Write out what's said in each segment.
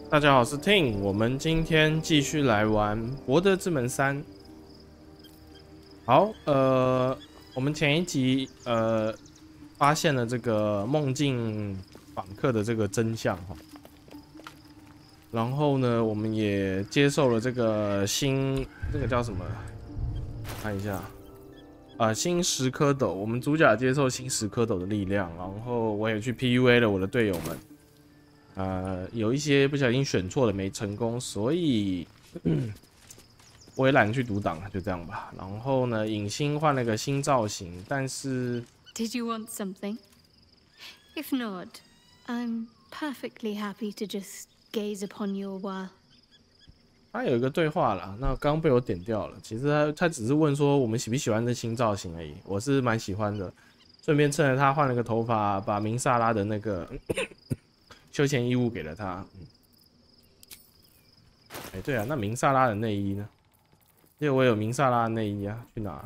大家好，我是 Ting， 我们今天继续来玩《博德之门3》。好，我们前一集发现了这个梦境访客的这个真相哈，然后呢，我们也接受了这个这个叫什么？看一下，新10颗斗，我们主角接受新10颗斗的力量，然后我也去 PUA 了我的队友们。有一些不小心选错了没成功，所以我也懒得去读档了，就这样吧。然后呢，影星换了个新造型，但是 Did you want something? If not, I'm perfectly happy to just gaze upon you a while. 他有一个对话啦，那刚刚被我点掉了。其实他只是问说我们喜不喜欢这新造型而已，我是蛮喜欢的。顺便趁着他换了个头发，把明萨拉的那个休闲衣物给了他。对啊，那明萨拉的内衣呢？因为我有明萨拉的内衣啊，去哪？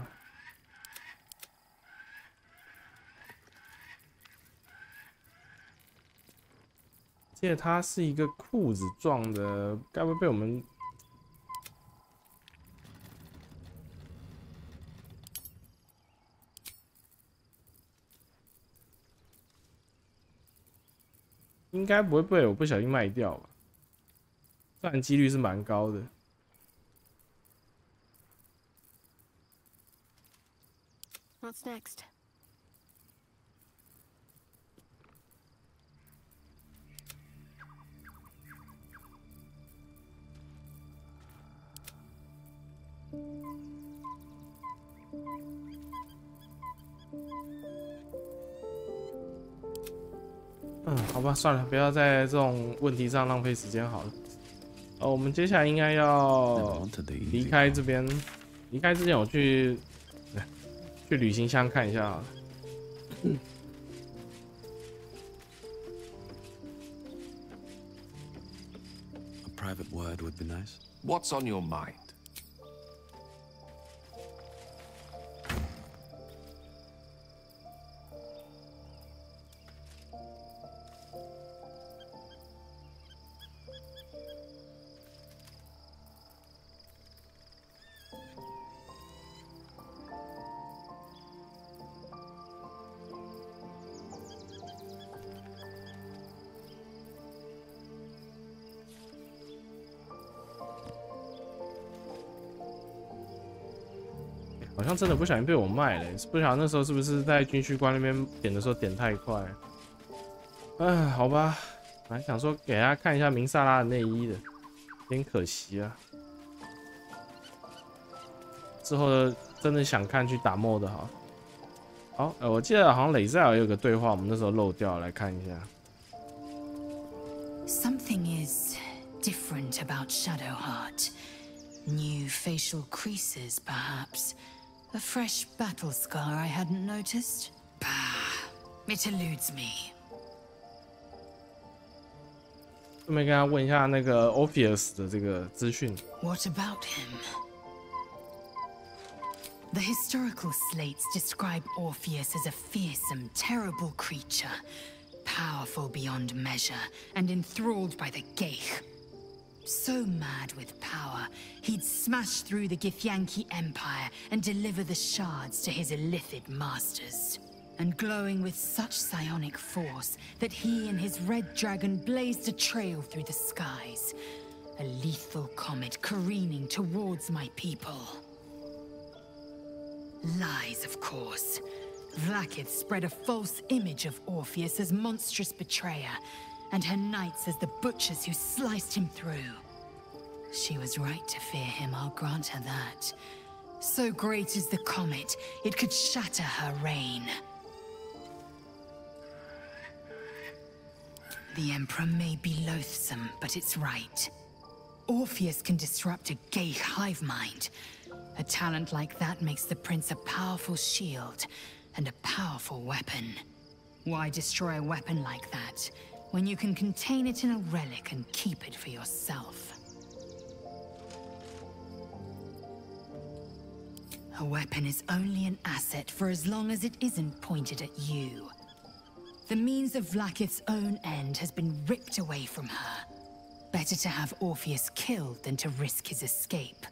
记得它是一个裤子状的，该不会被我们？应该不会被我不小心卖掉吧？虽然几率是蛮高的。What's next? 好吧，算了，不要在这种问题上浪费时间好了。我们接下来应该要离开这边。离开之前，我去旅行箱看一下好了。A private word would be nice. What's on your mind?好像真的不小心被我卖了，不晓得那时候是不是在军需官那边点的时候点太快。好吧，本来想说给大家看一下明萨拉的内衣的，有点可惜啊。之后真的想看去打 mod 好。好，我记得好像雷塞尔有个对话，我们那时候漏掉，来看一下。Something is different about Shadowheart. New facial creases, perhaps. A fresh battle scar I hadn't noticed? Bah, it eludes me. 顺便跟他问一下那个 Orpheus 的这个资讯。What about him? The historical slates describe Orpheus as a fearsome, terrible creature, powerful beyond measure, and enthralled by the Geich. So mad with power, he'd smash through the Githyanki Empire and deliver the shards to his illithid masters. And glowing with such psionic force that he and his red dragon blazed a trail through the skies. A lethal comet careening towards my people. Lies, of course. Vlaakith spread a false image of Orpheus as monstrous betrayer, and her knights as the butchers who sliced him through. She was right to fear him, I'll grant her that. So great is the comet, it could shatter her reign. The Emperor may be loathsome, but it's right. Orpheus can disrupt a gay hive mind. A talent like that makes the prince a powerful shield and a powerful weapon. Why destroy a weapon like that when you can contain it in a relic and keep it for yourself? A weapon is only an asset for as long as it isn't pointed at you. The means of Vlaakith's own end has been ripped away from her. Better to have Orpheus killed than to risk his escape.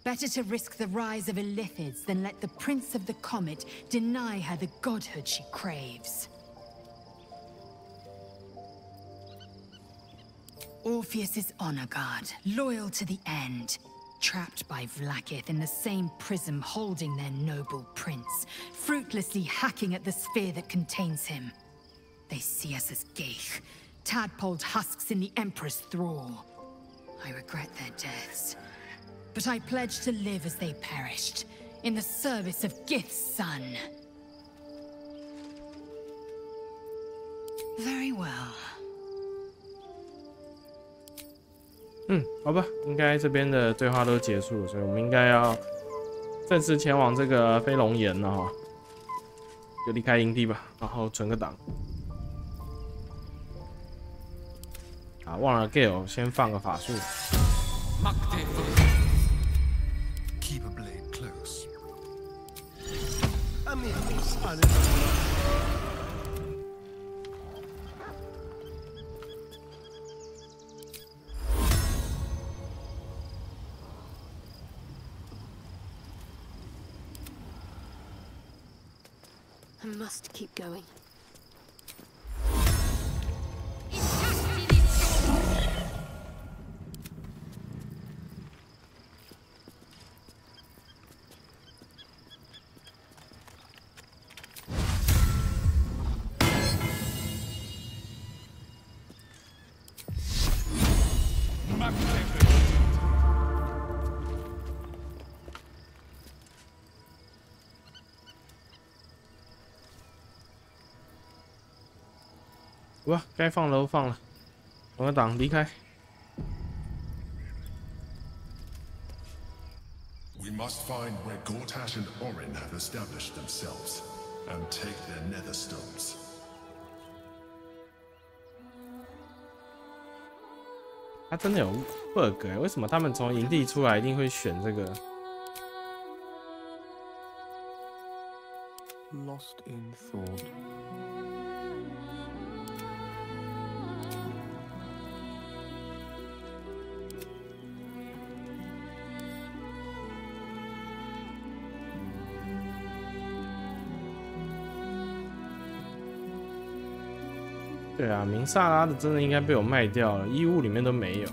Better to risk the rise of Illithids than let the Prince of the Comet deny her the godhood she craves. Orpheus is honor guard, loyal to the end. Trapped by Vlaakith in the same prism holding their noble prince, fruitlessly hacking at the sphere that contains him. They see us as geich, tadpoled husks in the Emperor's thrall. I regret their deaths, but I pledge to live as they perished, in the service of Gith's son. Very well. 好吧，应该这边的对话都结束了，所以我们应该要正式前往这个飞龙岩了哈，就离开营地吧，然后存个档。啊，忘了 Gale 先放个法术。Keep a blade close. I must keep going.好吧，该放的都放了，我个档离开。We must find where Gortash and Orin have established themselves, and take their nether stones. 他真的有 bug 欸，为什么他们从营地出来一定会选这个 Lost in thought. 对啊，明萨拉的真的应该被我卖掉了，衣物里面都没有。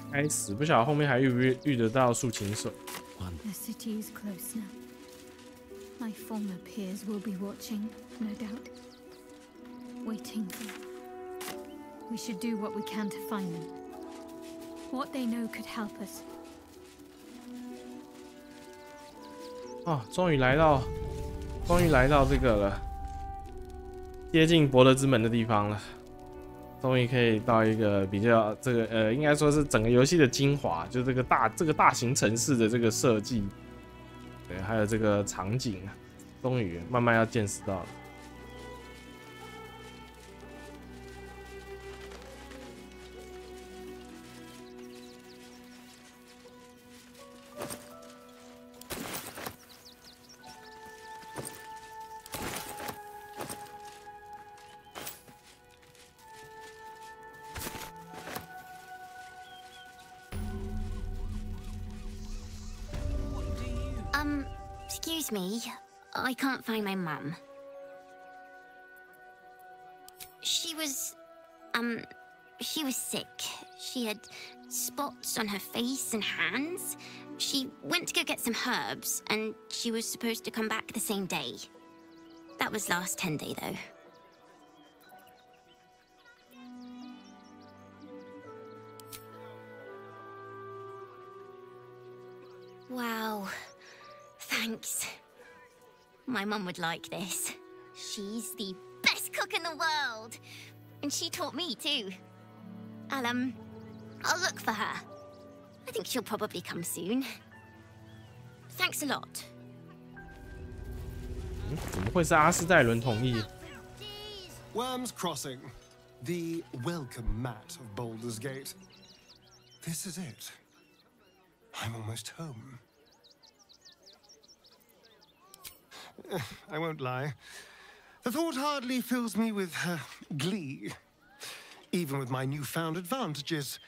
该死，不晓得后面还遇得到竖琴手。The city is close now. My former peers will be watching, no doubt. Waiting. We should do what we can to find them. What they know could help us. 哦，终于来到这个了。接近博德之门的地方了，终于可以到一个比较这个应该说是整个游戏的精华，就这个大型城市的这个设计，对，还有这个场景啊，终于慢慢要见识到了。Excuse me, I can't find my mum. She was sick. She had spots on her face and hands. She went to go get some herbs, and she was supposed to come back the same day. That was last 10-day, though. Wow. Thanks. My mum would like this. She's the best cook in the world. And she taught me too. I'll look for her. I think she'll probably come soon. Thanks a lot. 怎么会是阿斯代伦同意？ Worm's Crossing, the welcome mat of Baldur's Gate. This is it. I'm almost home. I won't lie. The thought hardly fills me with glee. Even with my newfound advantages,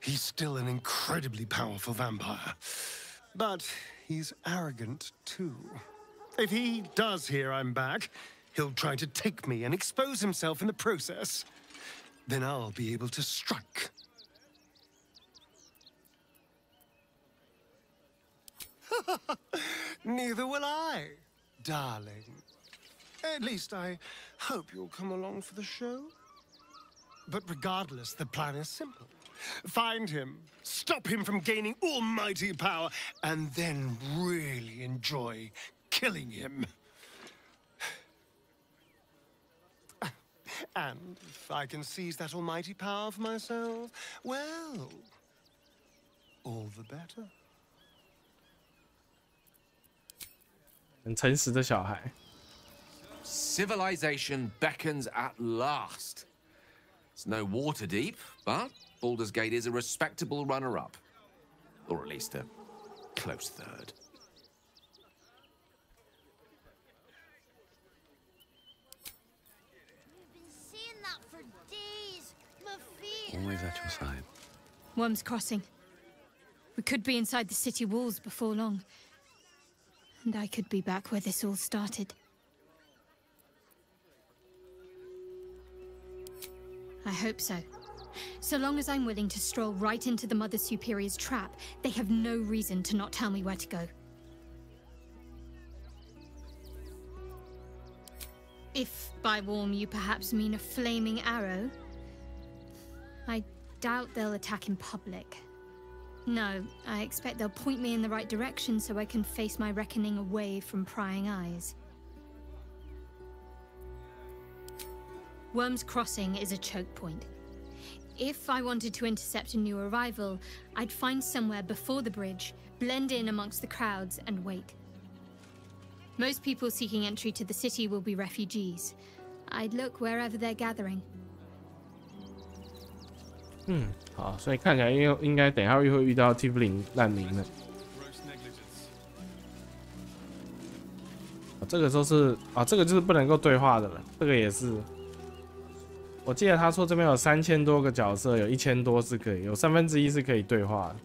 He's still an incredibly powerful vampire. But he's arrogant too. If he does hear I'm back, he'll try to take me and expose himself in the process. Then I'll be able to strike. Neither will I, darling. At least I hope you'll come along for the show. But regardless, the plan is simple. Find him, stop him from gaining almighty power, and then really enjoy killing him. And if I can seize that almighty power for myself, well, all the better. 很诚实的小孩。Civilization beckons at last. It's no water deep, but Baldur's Gate is a respectable runner-up. Or at least a close third. Seeing that for days. My feet. Always at your side. Worm's Crossing. We could be inside the city walls before long. And I could be back where this all started. I hope so. So long as I'm willing to stroll right into the Mother Superior's trap, they have no reason to not tell me where to go. If by warm you perhaps mean a flaming arrow, I doubt they'll attack in public. No, I expect they'll point me in the right direction so I can face my reckoning away from prying eyes. Worm's Crossing is a choke point. If I wanted to intercept a new arrival, I'd find somewhere before the bridge, blend in amongst the crowds, and wait. Most people seeking entry to the city will be refugees. I'd look wherever they're gathering. 好，所以看起来应该等一下又会遇到蒂芙林难民了。这个都是这个就是不能够对话的了。这个也是，我记得他说这边有3000多个角色，有1000多是可以，有1/3是可以对话的。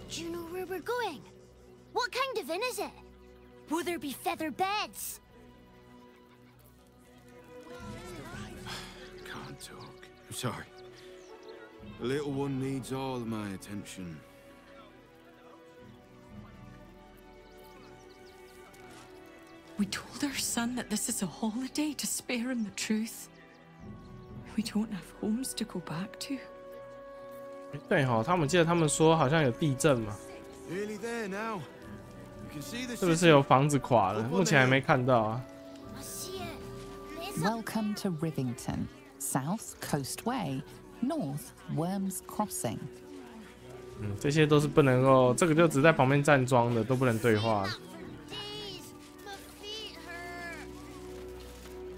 Do you know where we're going? What kind of inn is it? Will there be feather beds? Can't talk. I'm sorry. The little one needs all of my attention. We told our son that this is a holiday to spare him the truth. We don't have homes to go back to. 对哈，他们记得他们说好像有地震嘛， Nearly there now. You can see the 是不是有房子垮了？目前还没看到啊。Welcome to Rivington, South Coast Way, North Worm's Crossing. 这些都是不能够，这个就只在旁边站桩的，都不能对话。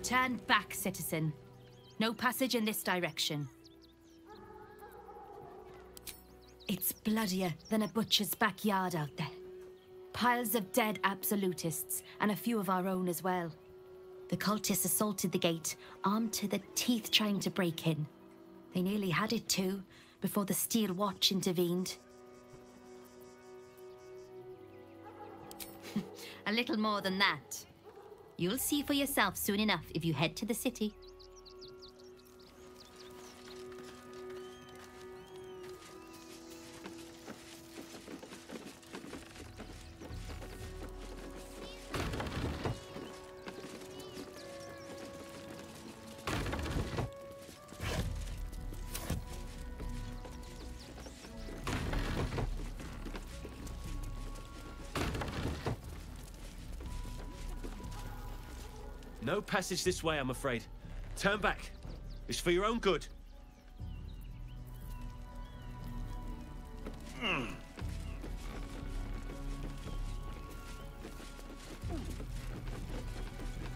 Turn back, citizen. No passage in this direction. It's bloodier than a butcher's backyard out there. Piles of dead absolutists, and a few of our own as well. The cultists assaulted the gate, armed to the teeth trying to break in. They nearly had it too, before the Steel Watch intervened. A little more than that. You'll see for yourself soon enough if you head to the city. No passage this way, I'm afraid. Turn back. It's for your own good.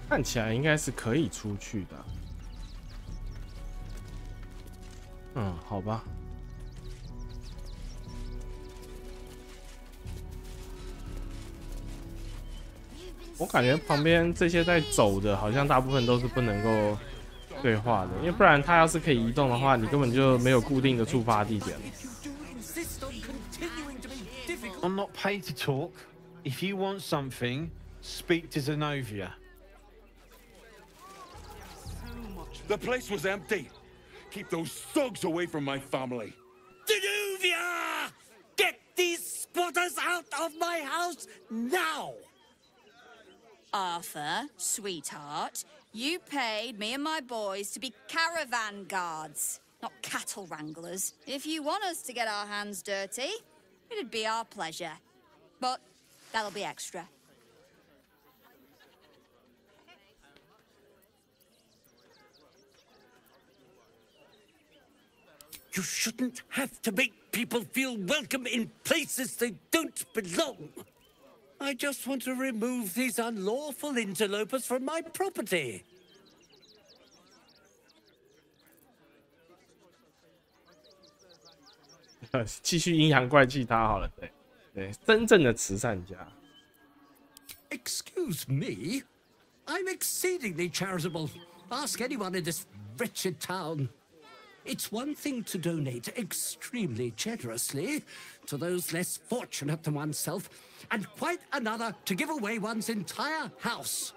看起来应该是可以出去的。好吧。我感觉旁边这些在走的，好像大部分都是不能够对话的，因为不然它要是可以移动的话，你根本就没有固定的触发地点了。I'm not paid to talk. If you want something, speak to Zenobia. The place was empty. Keep those thugs away from my family. Zenobia! Get these squatters out of my house now! Arthur, sweetheart, you paid me and my boys to be caravan guards, not cattle wranglers. If you want us to get our hands dirty, it'd be our pleasure. But that'll be extra. You shouldn't have to make people feel welcome in places they don't belong. I just want to remove these unlawful interlopers from my property. 继续阴阳怪气他好了，对对，真正的慈善家。Excuse me, I'm exceedingly charitable. Ask anyone in this wretched town. It's one thing to donate extremely generously to those less fortunate than oneself, and quite another to give away one's entire house.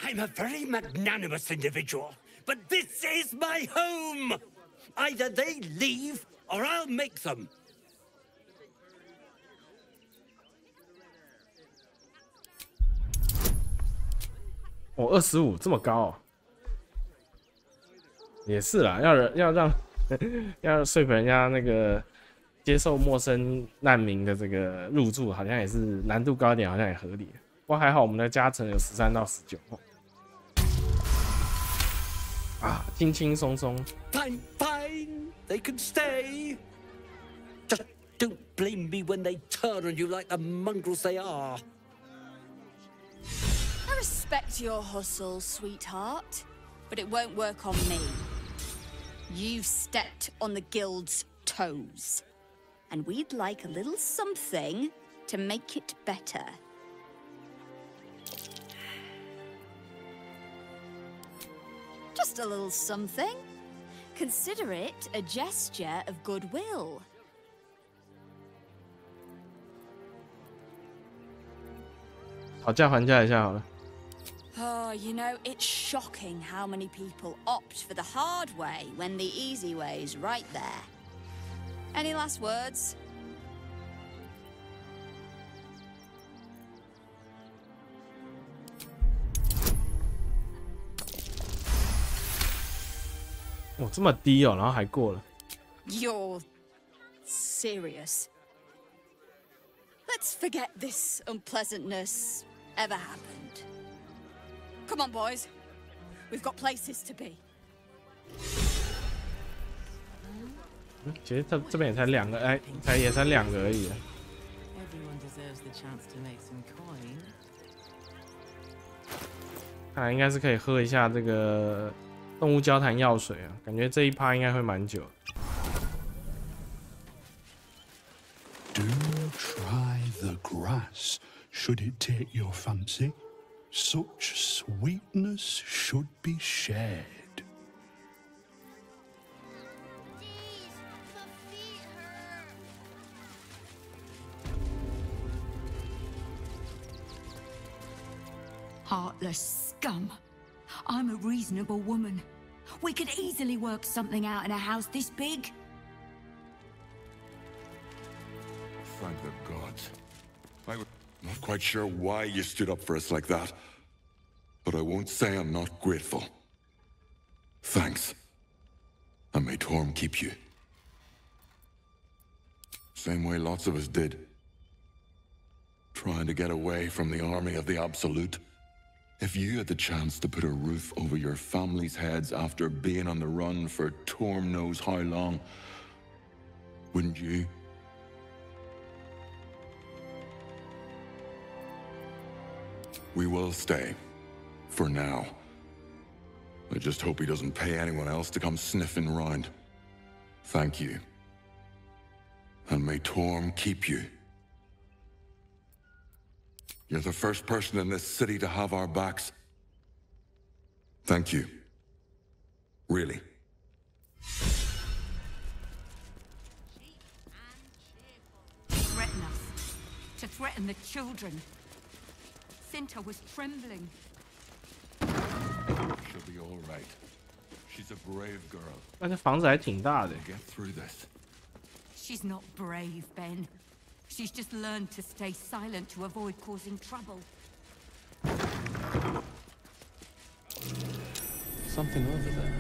I'm a very magnanimous individual, but this is my home. Either they leave, or I'll make them. 哦，25这么高哦。也是啦，要让要说服人家那个接受陌生难民的这个入住，好像也是难度高一点，好像也合理。不过还好我们的加成有13到19哦。啊，轻轻松松。Fine, fine, they can stay. Just don't blame me when they turn on you like the mongrels they are. I respect your hustle, sweetheart, but it won't work on me. You've stepped on the guild's toes, and we'd like a little something to make it better. Just a little something. Consider it a gesture of goodwill. Oh, you know, it's shocking how many people opt for the hard way when the easy way's right there. Any last words? Oh, 这么低哦，然后还过了。You're serious? Let's forget this unpleasantness ever happened. Come on, boys. We've got places to be. 其实这边也才2个，哎，也才2个而已。看来应该是可以喝一下这个动物交谈药水啊，感觉这一趴应该会蛮久。Do try the grass, should it take your fancy. Such sweetness should be shared. Heartless scum. I'm a reasonable woman. We could easily work something out in a house this big. Thank the gods. I'm not quite sure why you stood up for us like that. But I won't say I'm not grateful. Thanks. And may Torm keep you. Same way lots of us did. Trying to get away from the army of the Absolute. If you had the chance to put a roof over your family's heads after being on the run for Torm knows how long, wouldn't you? We will stay. For now. I just hope he doesn't pay anyone else to come sniffing round. Thank you. And may Torm keep you. You're the first person in this city to have our backs. Thank you. Really. Threaten us. To threaten the children. Cinta was trembling. She'll be all right. She's a brave girl. 但这房子还挺大的。 Get through this. She's not brave, Ben. She's just learned to stay silent to avoid causing trouble. Something over there.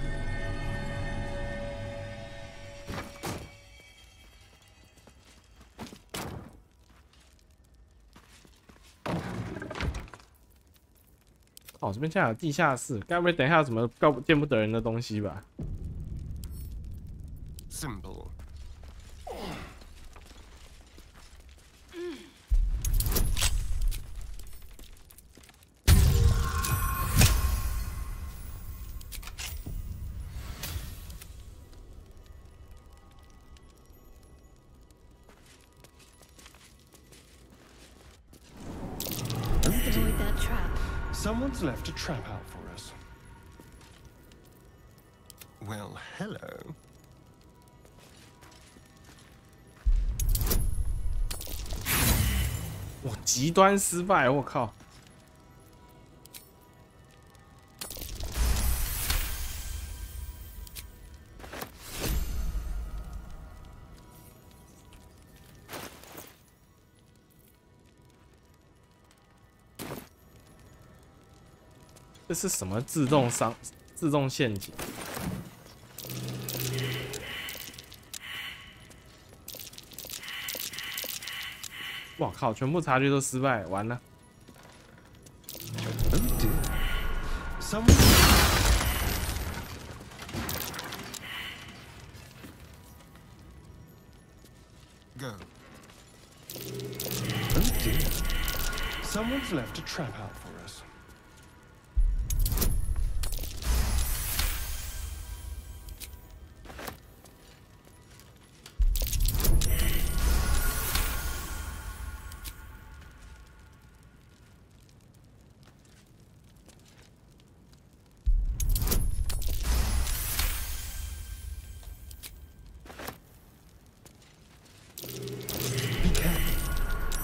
哦，这边现在有地下室，该不会等一下有什么见不得人的东西吧 Simple. Avoid that trap. Someone's left a trap out for us. Well, hello. 哇，极端失败！我靠！这是什么自动陷阱？哇靠！全部察觉都失败，完了。Oh dear. Someone. Go. Oh dear. Someone's left a trap out for us.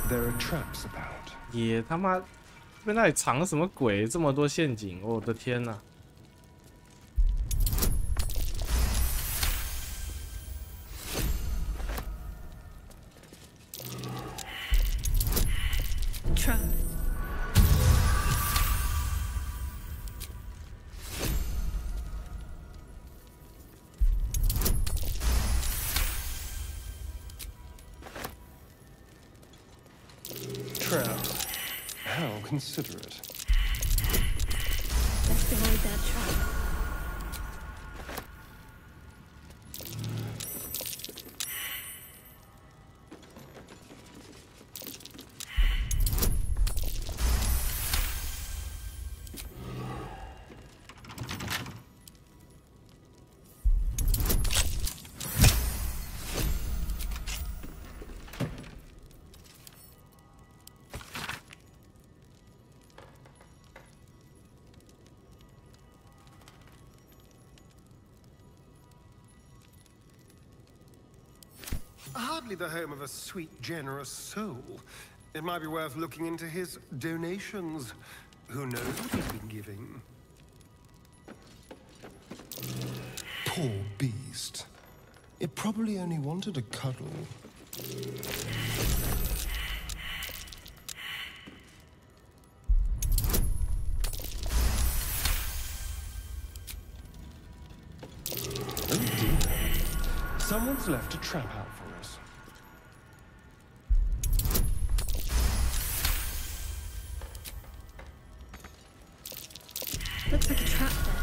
There are traps about. 也他妈，这边那里藏了什么鬼？这么多陷阱，我的天哪！ Trap. Trap. How considerate. Let's avoid that trap. Hardly the home of a sweet, generous soul. It might be worth looking into his donations. Who knows what he's been giving? Poor beast. It probably only wanted a cuddle. Oh dear. Someone's left a trap out for us. Looks like a trap there.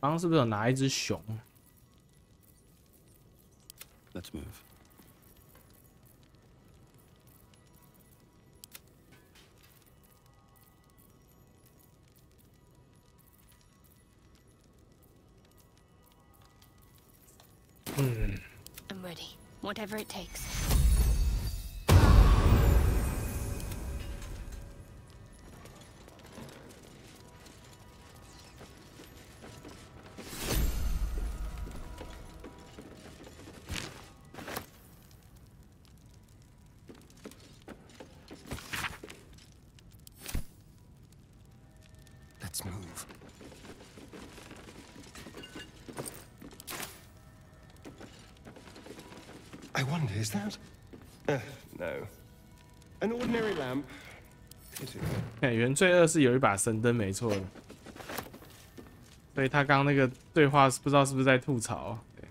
刚刚是不是有拿一只熊？ Let's move. I'm ready. Whatever it takes. Let's move. I wonder, is that? No. An ordinary lamp. Pity. 原罪2是有一把神灯，没错的。所以他刚刚那个对话不知道是不是在吐槽。对。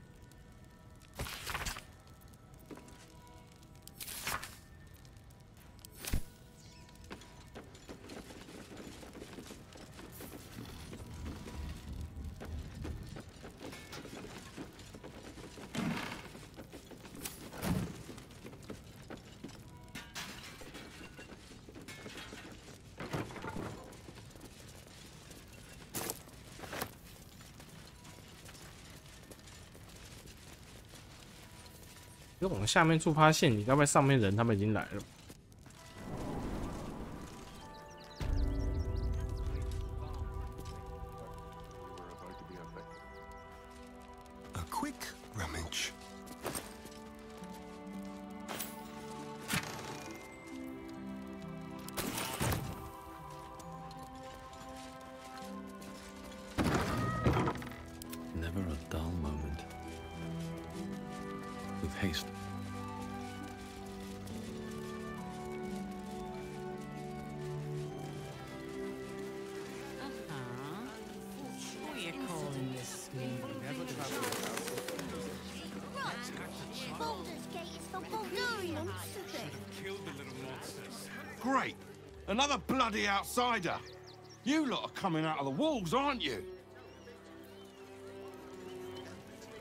因为往下面触发陷阱，该不会上面人他们已经来了？ A quick rummage. Never a dull moment. With haste. What are you calling this? Baldur's Gate is for Baldurians. Killed the little monsters. Great! Another bloody outsider! You lot are coming out of the walls, aren't you?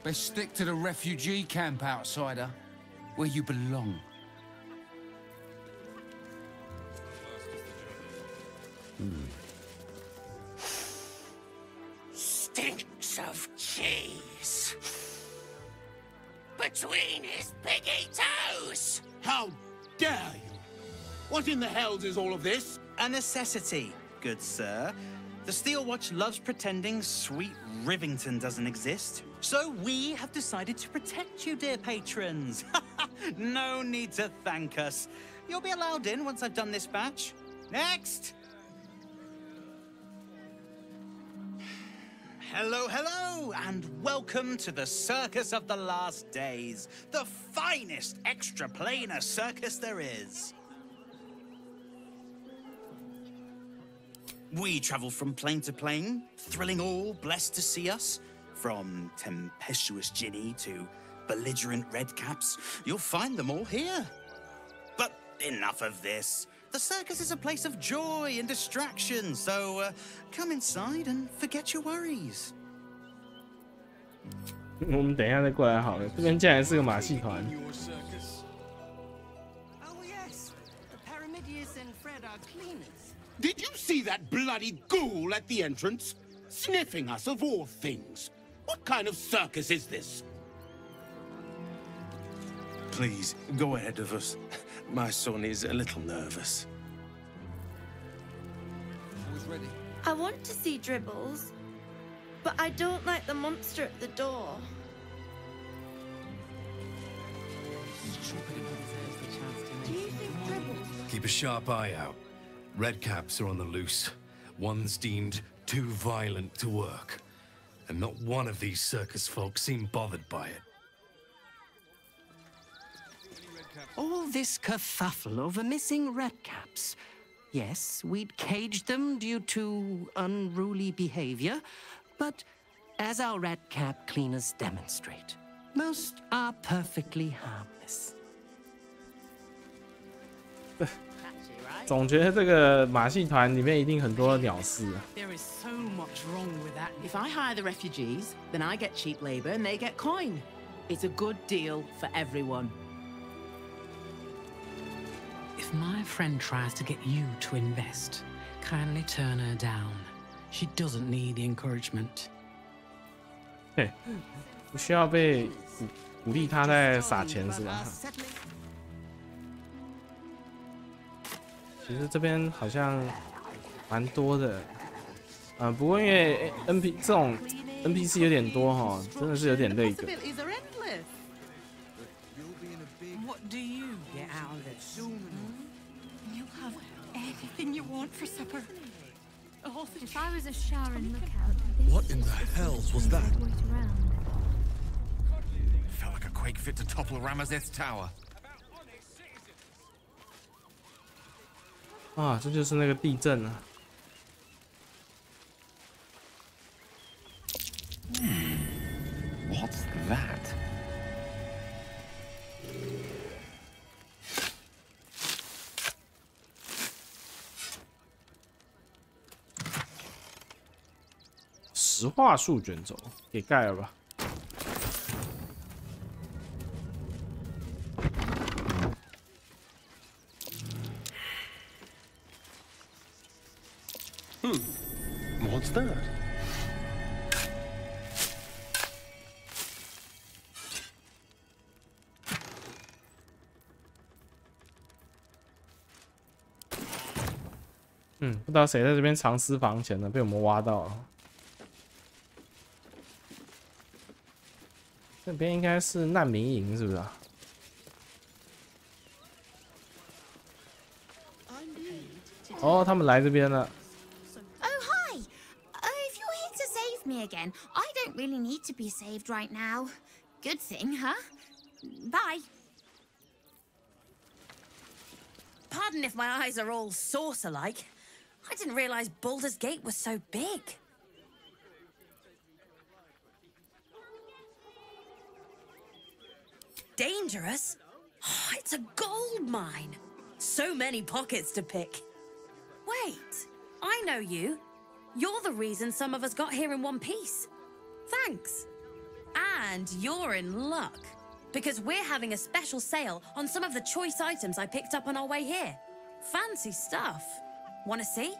Best stick to the refugee camp, outsider. Where you belong. Stinks of cheese. Between his piggy toes! How dare you! What in the hells is all of this? A necessity, good sir. The Steel Watch loves pretending sweet Rivington doesn't exist. So we have decided to protect you, dear patrons. No need to thank us. You'll be allowed in once I've done this batch. Next! Hello, hello, and welcome to the Circus of the Last Days, the finest extra-planar circus there is. We travel from plane to plane, thrilling all blessed to see us. From tempestuous Ginny to belligerent redcaps, you'll find them all here. But enough of this. The circus is a place of joy and distraction, so come inside and forget your worries. 我们等一下再过来好了。这边竟然是个马戏团。 Oh yes, the Paramidius and Fred are cleaners. Did you see that bloody ghoul at the entrance? Sniffing us of all things. What kind of circus is this? Please, go ahead of us. My son is a little nervous. Who's ready? I want to see Dribbles, but I don't like the monster at the door. Do you think Dribbles? Keep a sharp eye out. Redcaps are on the loose. One's deemed too violent to work. And not one of these circus folk seem bothered by it. All this kerfuffle over missing redcaps. Yes, we'd caged them due to unruly behavior, but as our redcap cleaners demonstrate, most are perfectly harmless. 总觉得这个马戏团里面一定很多鸟事啊。 There is so much wrong with that. If I hire the refugees, then I get cheap labor and they get coin. It's a good deal for everyone. If my friend tries to get you to invest, kindly turn her down. She doesn't need the encouragement. 嘿，不需要被鼓励他在撒钱是吧？其实这边好像蛮多的，不过因为 这种 NPC 有点多哈，真的是有点累个。 What do you get out of it? You have anything you want for supper. If I was a Sharon lookout, What in the hell was that? wait around. Felt like a quake fit to topple Ramazeth's tower. 啊，这就是那个地震啊！ What's that? "石化树卷轴给盖了吧。 What's that?不知道谁在这边藏私房钱呢，被我们挖到了。这边应该是难民营，是不是啊？哦，他们来这边了。 Oh, hi! If you're here to save me again, I don't really need to be saved right now. Good thing, huh? Bye. Pardon if my eyes are all saucer-like. I didn't realize Baldur's Gate was so big. Dangerous? Oh, it's a gold mine. So many pockets to pick. Wait, I know you. You're the reason some of us got here in one piece. Thanks. And you're in luck, because we're having a special sale on some of the choice items I picked up on our way here. Fancy stuff. Wanna see?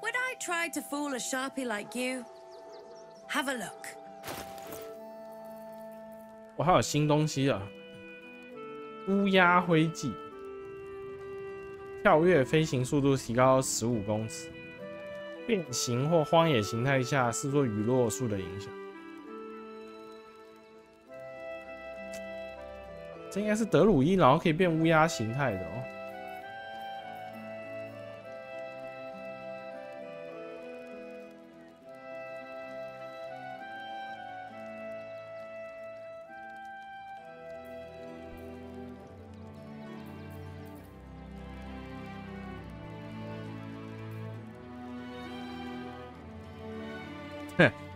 Would I try to fool a Sharpie like you? Have a look. 我还有新东西啊！乌鸦灰记，跳跃飞行速度提高15公尺，变形或荒野形态下是做雨落数的影响。这应该是德鲁伊，然后可以变乌鸦形态的哦。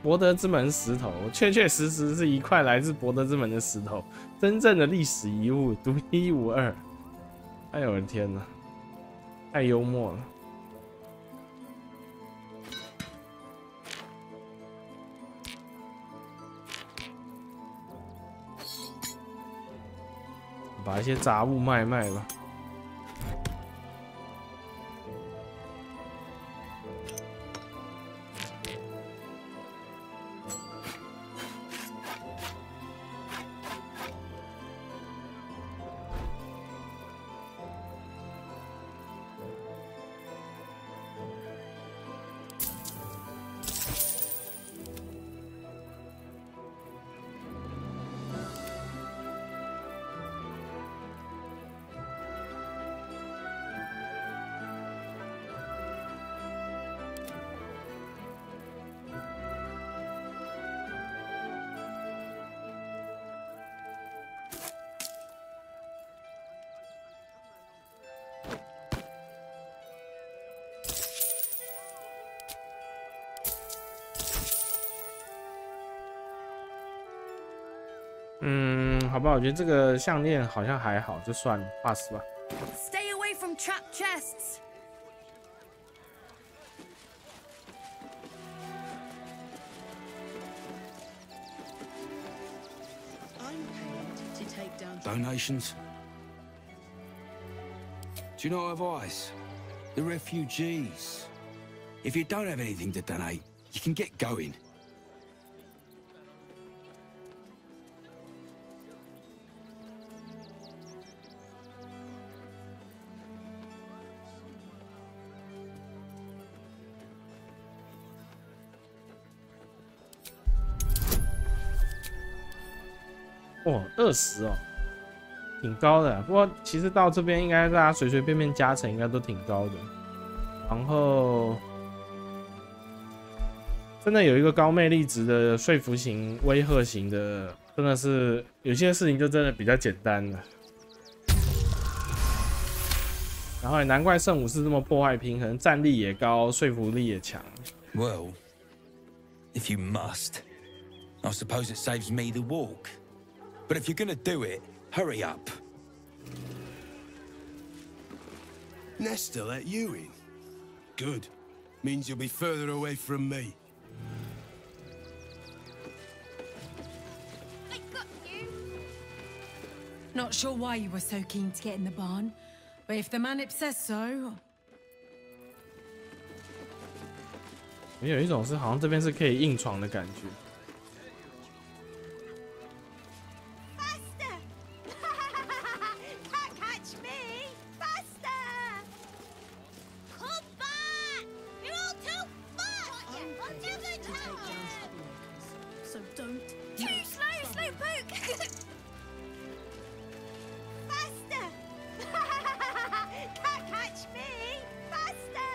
博德之门石头，确确实实是一块来自博德之门的石头，真正的历史遗物，独一无二。哎呦我的天哪，太幽默了！把一些杂物卖吧。 好吧，我觉得这个项链好像还好，就算了 ，pass 吧。 Stay away from trapped chests. I'm paid to take down Donations? Do you not have eyes? The refugees. If you don't have anything to donate, you can get going. 哦，20哦，挺高的。不过其实到这边应该大家随随便便加成应该都挺高的。然后真的有一个高魅力值的说服型、威吓型的，真的是有些事情就真的比较简单了。然后也难怪圣武士这么破坏平衡，战力也高，说服力也强。Well, if you must, I suppose it saves me the walk. But if you're gonna do it, hurry up. Nesta let you in. Good. Means you'll be further away from me. I got you. Not sure why you were so keen to get in the barn, but if the manip says so. 有一种是好像这边是可以硬闯的感觉。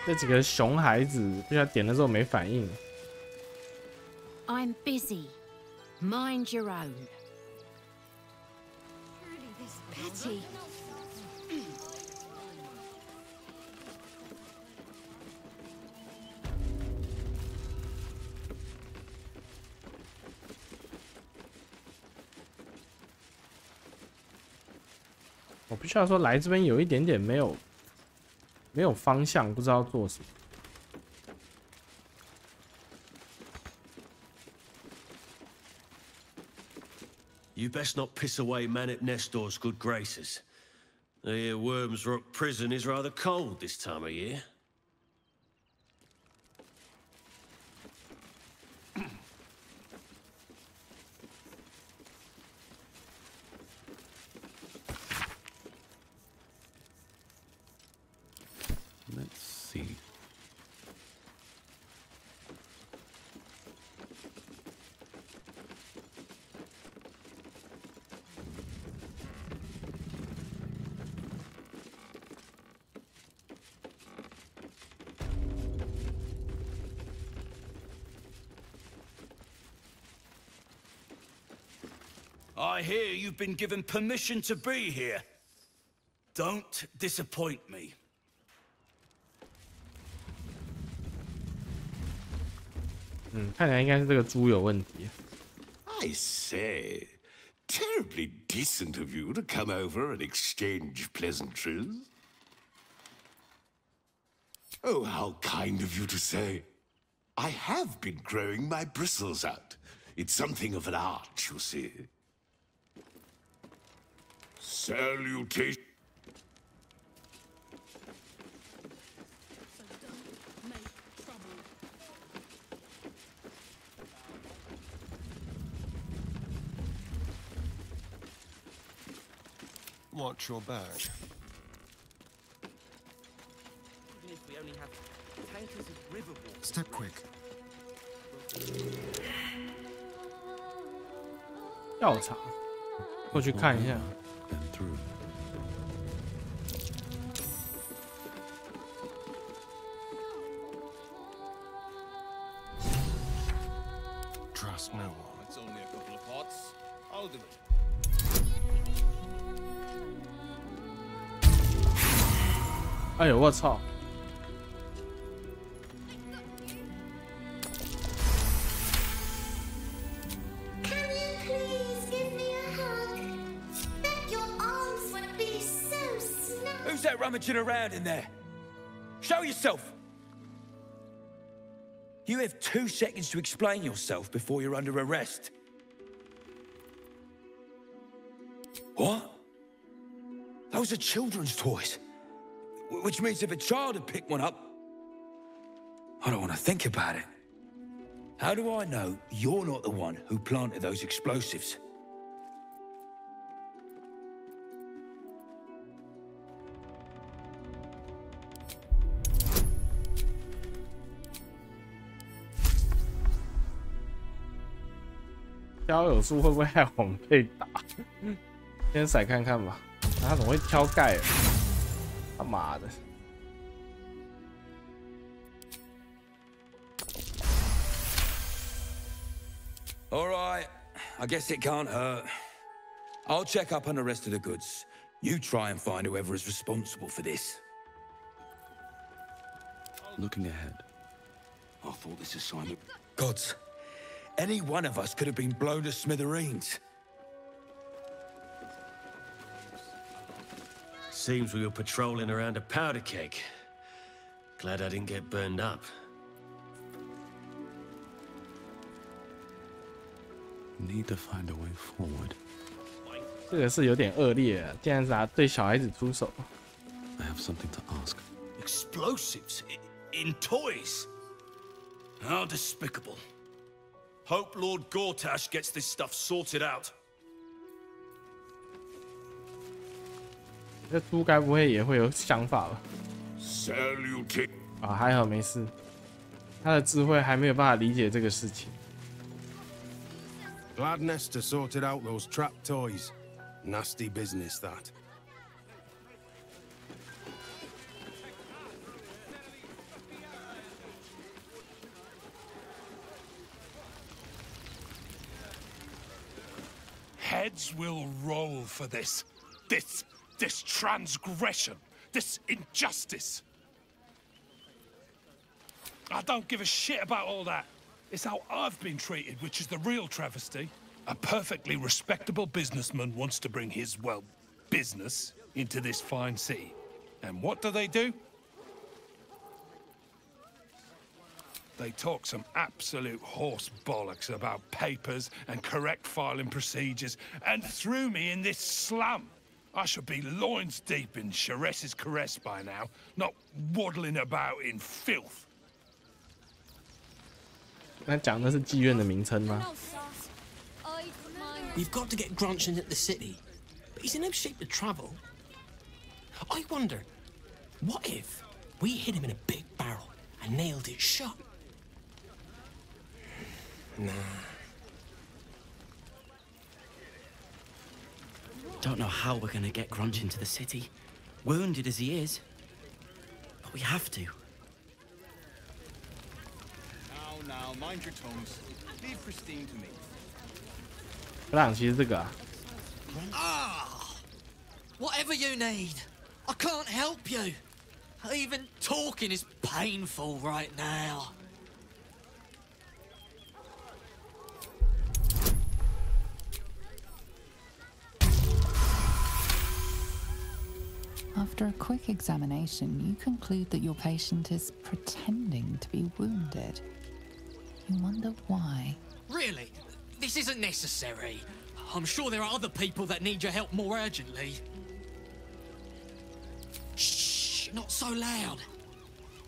这几个熊孩子，不知道点的时候没反应。I'm busy. Mind your own. This petty. 我必须要说，来这边有一点点没有方向，不知道做什么。You best not piss away Manip Nestor's good graces. I hear Worms Rock Prison is rather cold this time of year. Let's see. I hear you've been given permission to be here. Don't disappoint me. 看起来应该是这个猪有问题。I say, terribly decent of you to come over and exchange pleasantries. Oh, how kind of you to say. I have been growing my bristles out. It's something of an art, you see. Salutation. Watch your back. Even if we only have tankers of river water. Step quick. 调查，过去看一下。Trust no one. It's only a couple of pots. I'll do it. 哎呦，我操！ Who's that rummaging around in there? Show yourself! You have 2 seconds to explain yourself before you're under arrest. What? Those are children's toys. Which means if a child had picked one up... I don't want to think about it. How do I know you're not the one who planted those explosives? 挑有树会不会害我们被打？先甩看看吧。他怎么会挑盖啊？他妈的！ All right, I guess it can't hurt. I'll check up on the rest of the goods. You try and find whoever is responsible for this. Looking ahead. I thought this assignment... Gods, any one of us could have been blown to smithereens. Seems we were patrolling around a powder keg. Glad I didn't get burned up. Need to find a way forward. 这个是有点恶劣啊，竟然是对小孩子出手。I have something to ask. Explosives in toys? How despicable. Hope Lord Gortash gets this stuff sorted out. 这猪该不会也会有想法吧？ Salute. 啊，还好没事。他的智慧还没有办法理解这个事情。 Glad Nestor sorted out those trap toys. Nasty business, that. Heads will roll for this. This transgression. This injustice. I don't give a shit about all that. It's how I've been treated, which is the real travesty. A perfectly respectable businessman wants to bring his, well, business into this fine city. And what do? They talk some absolute horse bollocks about papers and correct filing procedures and threw me in this slum. I should be loins deep in Chares's caress by now, not waddling about in filth. 那讲的是妓院的名称吗？ We've got to get Grunch into the city, but he's in no shape to travel. I wonder, what if we hid him in a big barrel and nailed it shut? Nah. Don't know how we're gonna get Grunch into the city, wounded as he is, but we have to. Now, mind your tongues. Leave Christine to me. 弗朗奇是这个啊。 Ah! Whatever you need. I can't help you. Even talking is painful right now. After a quick examination, you conclude that your patient is pretending to be wounded. You wonder why. Really? This isn't necessary. I'm sure there are other people that need your help more urgently. Shh, not so loud.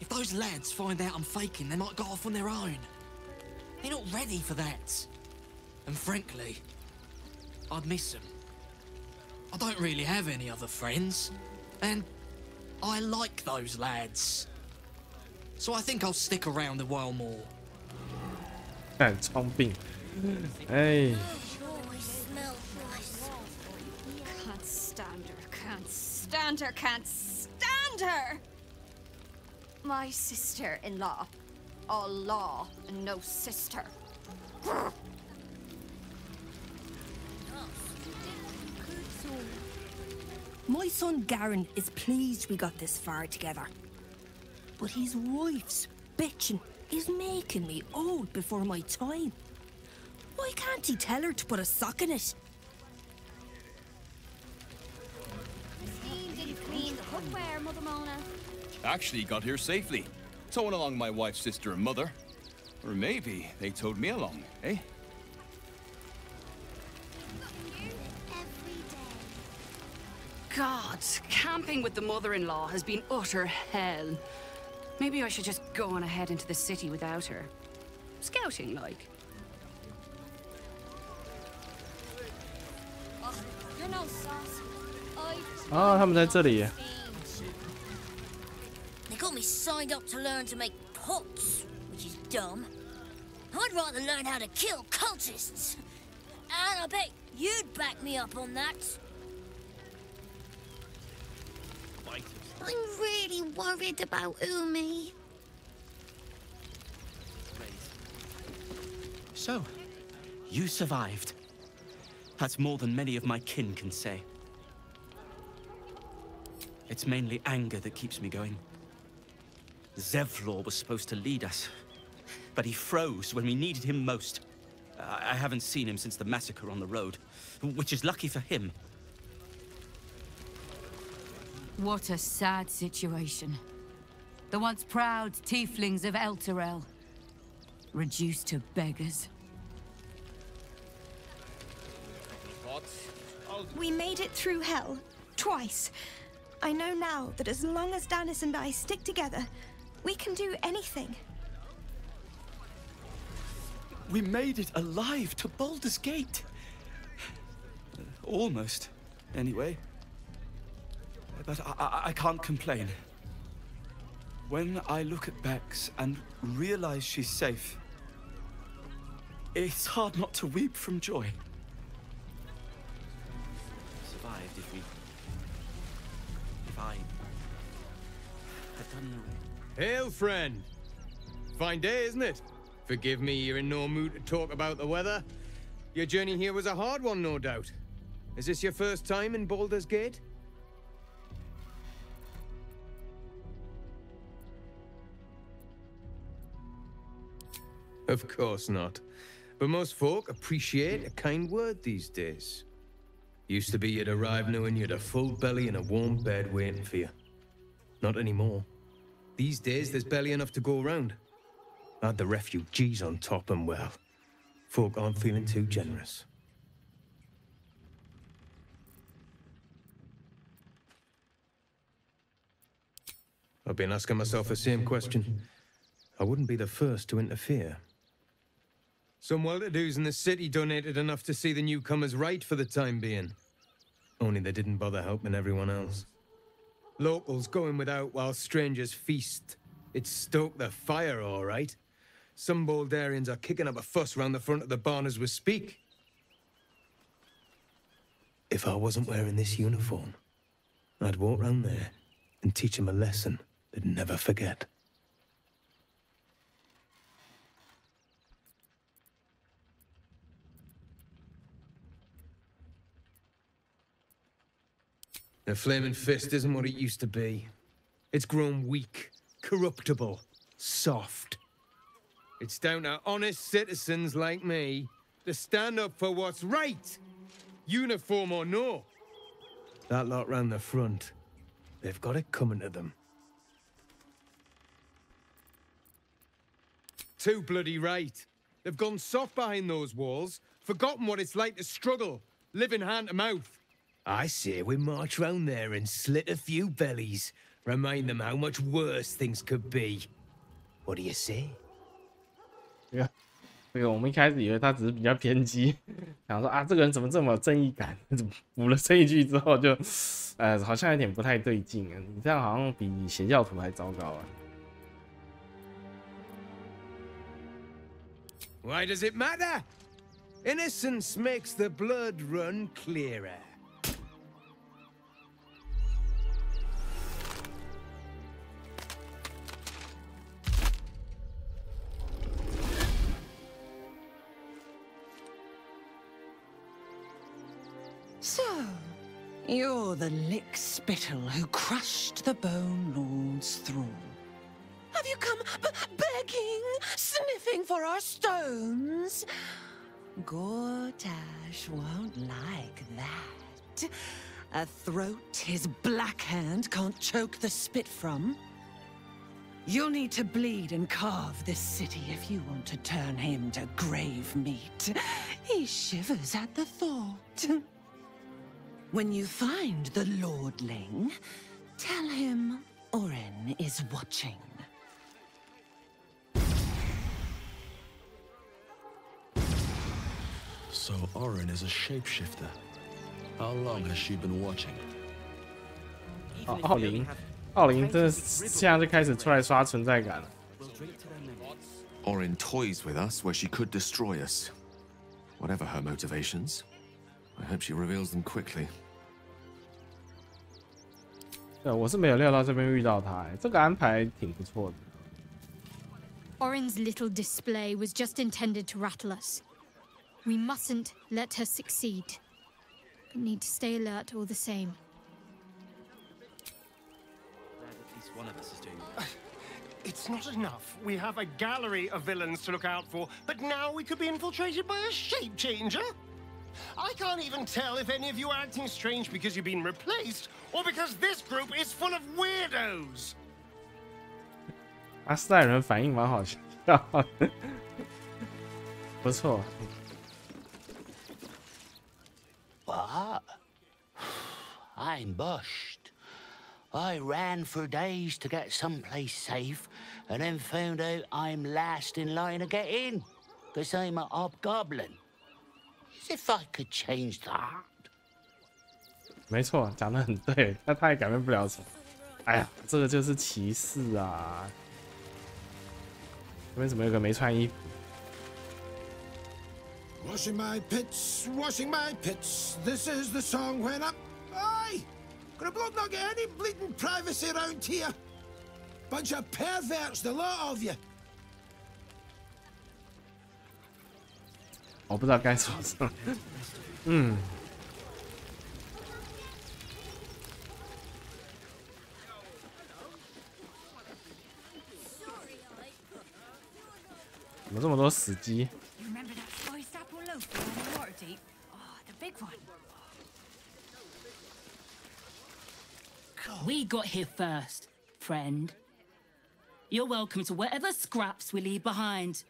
If those lads find out I'm faking, they might go off on their own. They're not ready for that. And frankly, I'd miss them. I don't really have any other friends. And I like those lads. So I think I'll stick around a while more. 看聪病，哎。 Can't stand her, can't stand her, can't stand her! My sister-in-law. All law and no sister. My son Garen is pleased we got this far together. But his wife's bitching is making me old before my time. Why can't he tell her to put a sock in it? Christine didn't clean the cookware, Mother Mona. Actually got here safely. Towing along my wife's sister and mother. Or maybe they towed me along, eh? God, camping with the mother-in-law has been utter hell. Maybe I should just go on ahead into the city without her. Scouting, like. Oh, you're no sauce. 啊，他们在这里。 They got me signed up to learn to make pots, which is dumb. I'd rather learn how to kill cultists. I bet you'd back me up on that. I'm really worried about Umi. So, you survived. That's more than many of my kin can say. It's mainly anger that keeps me going. Zevlor was supposed to lead us, but he froze when we needed him most. I haven't seen him since the massacre on the road, which is lucky for him. What a sad situation. The once proud tieflings of Elturel, reduced to beggars. We made it through hell, twice. I know now that as long as Danis and I stick together, we can do anything. We made it alive to Baldur's Gate. Almost, anyway. But I can't complain. When I look at Bex and realize she's safe, it's hard not to weep from joy. Survived if I had done the... Hail, friend! Fine day, isn't it? Forgive me, you're in no mood to talk about the weather. Your journey here was a hard one, no doubt. Is this your first time in Baldur's Gate? Of course not. But most folk appreciate a kind word these days. Used to be you'd arrive knowing you'd a full belly and a warm bed waiting for you. Not anymore. These days, there's barely enough to go around. Add the refugees on top and, well, folk aren't feeling too generous. I've been asking myself the same question. I wouldn't be the first to interfere. Some well-to-dos in the city donated enough to see the newcomers right for the time being. Only they didn't bother helping everyone else. Locals going without while strangers feast. It stoked the fire, all right. Some Baldarians are kicking up a fuss round the front of the barn as we speak. If I wasn't wearing this uniform, I'd walk round there and teach them a lesson they'd never forget. The Flaming Fist isn't what it used to be. It's grown weak, corruptible, soft. It's down to honest citizens like me to stand up for what's right, uniform or no. That lot round the front, they've got it coming to them. Too bloody right. They've gone soft behind those walls, forgotten what it's like to struggle, living hand to mouth. I say we march round there and slit a few bellies, remind them how much worse things could be. What do you say? 这个我们一开始以为他只是比较偏激，想说啊，这个人怎么这么有正义感？怎么补了这一句之后就，好像有点不太对劲啊！你这样好像比邪教徒还糟糕啊！ Why does it matter? Innocence makes the blood run clearer. So, you're the lick-spittle who crushed the Bone Lord's thrall. Have you come begging, sniffing for our stones? Gortash won't like that. A throat his black hand can't choke the spit from. You'll need to bleed and carve this city if you want to turn him to grave meat. He shivers at the thought. When you find the Lordling, tell him Orin is watching. So Orin is a shapeshifter. How long has she been watching? 奥林真的现在就开始出来刷存在感了。Orin toys with us where she could destroy us. Whatever her motivations, I hope she reveals them quickly. 对，我是没有料到这边遇到他，这个安排挺不错的。Orin's little display was just intended to rattle us. We mustn't let her succeed, but need to stay alert all the same. At least one of us is doing it. It's not enough. We have a gallery of villains to look out for, but now we could be infiltrated by a shape changer? I can't even tell if any of you are acting strange because you've been replaced, or because this group is full of weirdos. 阿斯代人反应蛮好笑的，不错。What? I'm bushed. I ran for days to get someplace safe, and then found out I'm last in line to get in, because I'm a hobgoblin. As if I could change that. 没错，讲得很对，但他也改变不了什么。哎呀，这个就是歧视啊！这边怎么有个没穿衣服？ Washing my pits, washing my pits. This is the song when I'm... Aye! Gonna bloke not get any bleeding privacy around here. Bunch of perverts, the lot of you. 我不知道该说什么。嗯。怎么这么多死鸡？ Remember that spiced apple loaf around the water deep? Oh, the big one. We got here first, friend. You're welcome to whatever scraps we leave behind.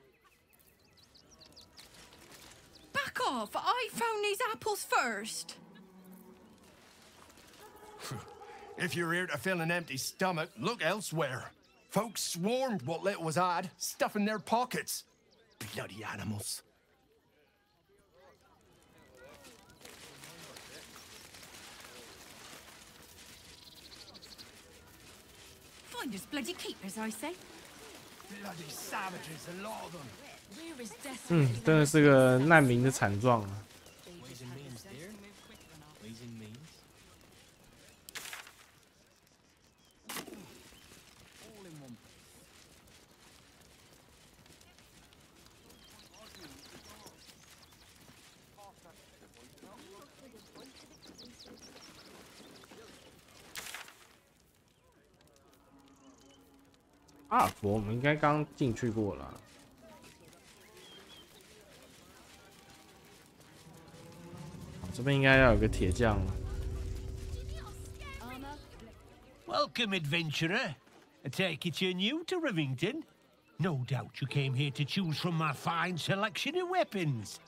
Back off! I found these apples first. If you're here to fill an empty stomach, look elsewhere. Folks swarmed what little was had, stuffing their pockets. Bloody animals. Find us bloody keepers, I say. Bloody savages, a lot of them. 嗯，真的是个难民的惨状啊。阿尔佛，我们应该刚进去过了。这边应该要有个铁匠了。Welcome, adventurer. I take it you're new to Rivington. No doubt you came here to choose from my fine selection of weapons.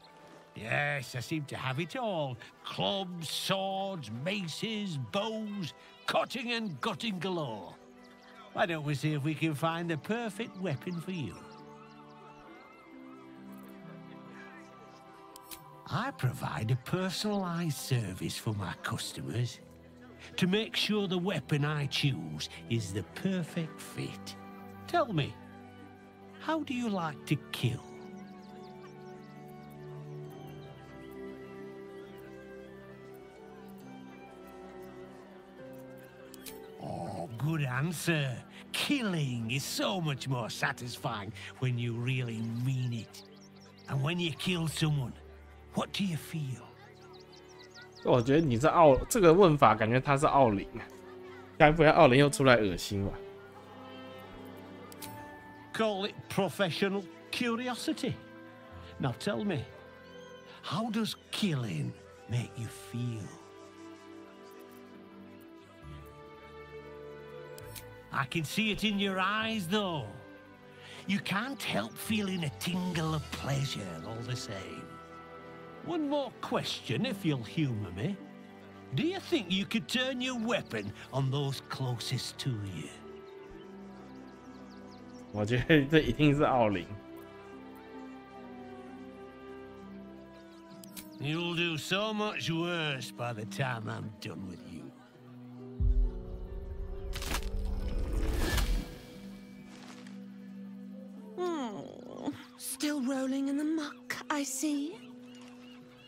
Yes, I seem to have it all. Clubs, swords, maces, bows, cutting and gutting galore. Why don't we see if we can find the perfect weapon for you? I provide a personalized service for my customers to make sure the weapon I choose is the perfect fit. Tell me, how do you like to kill? Oh, good answer. Killing is so much more satisfying when you really mean it. And when you kill someone, what do you feel? 我觉得你这个问法，感觉他是奥林，该不会奥林又出来恶心吧 Call it professional curiosity. Now tell me, how does killing make you feel? I can see it in your eyes, though. You can't help feeling a tingle of pleasure all the same. One more question, if you'll humor me. Do you think you could turn your weapon on those closest to you? 我觉得这一定是奥林。You'll do so much worse by the time I'm done with you. Still rolling in the muck, I see.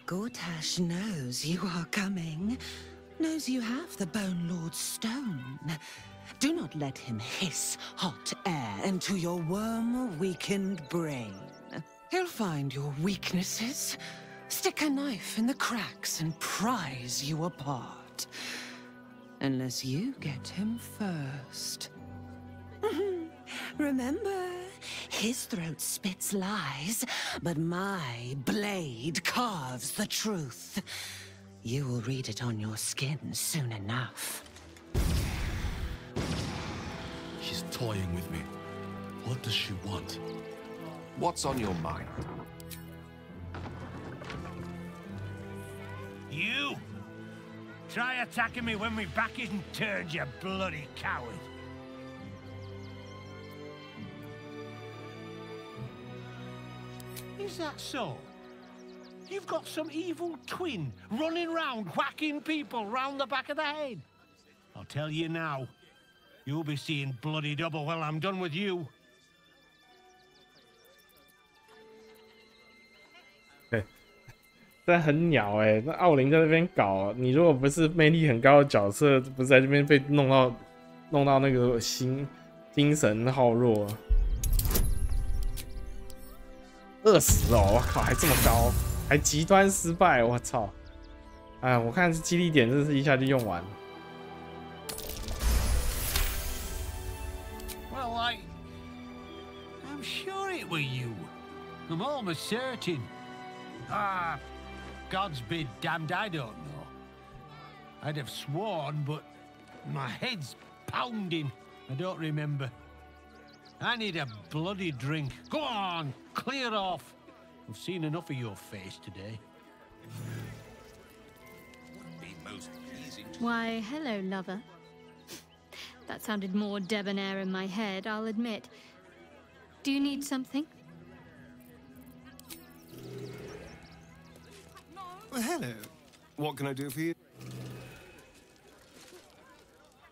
Gortash knows you are coming. Knows you have the Bone Lord's stone. Do not let him hiss hot air into your worm-weakened brain. He'll find your weaknesses, stick a knife in the cracks, and prise you apart. Unless you get him first. Remember, his throat spits lies, but my blade carves the truth. You will read it on your skin soon enough. She's toying with me. What does she want? What's on your mind? You! Try attacking me when my back isn't turned, you bloody coward! Is that so? You've got some evil twin running round whacking people round the back of the head? I'll tell you now, you'll be seeing bloody double when I'm done with you. 但很鸟哎、欸，那奥林在那边搞，你如果不是魅力很高的角色，不是在这边被弄到那个精神耗弱，饿死哦！我靠，还这么高，还极端失败，我操！哎，我看激励点真是一下就用完。Well, I'm sure it were you. I'm almost certain. Ah. God's be damned, I don't know. I'd have sworn, but my head's pounding. I don't remember. I need a bloody drink. Go on, clear off. I've seen enough of your face today. Why, hello, lover. That sounded more debonair in my head, I'll admit. Do you need something? Well, hello. What can I do for you?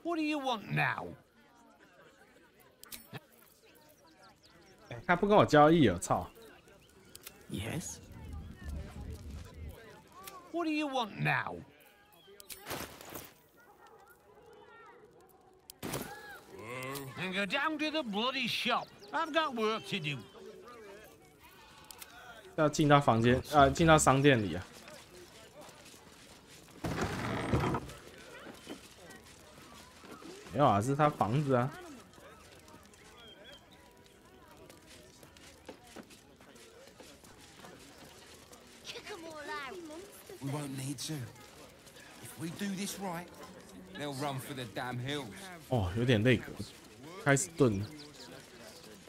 What do you want now? 他不跟我交易哦，操 Yes. What do you want now? And go down to the bloody shop. I've got work to do. 要进到房间进到商店里啊。没有啊，是他房子啊。We won't need to. If we do this right, they'll run for the damn hills. 哦，有点累，开始钝了。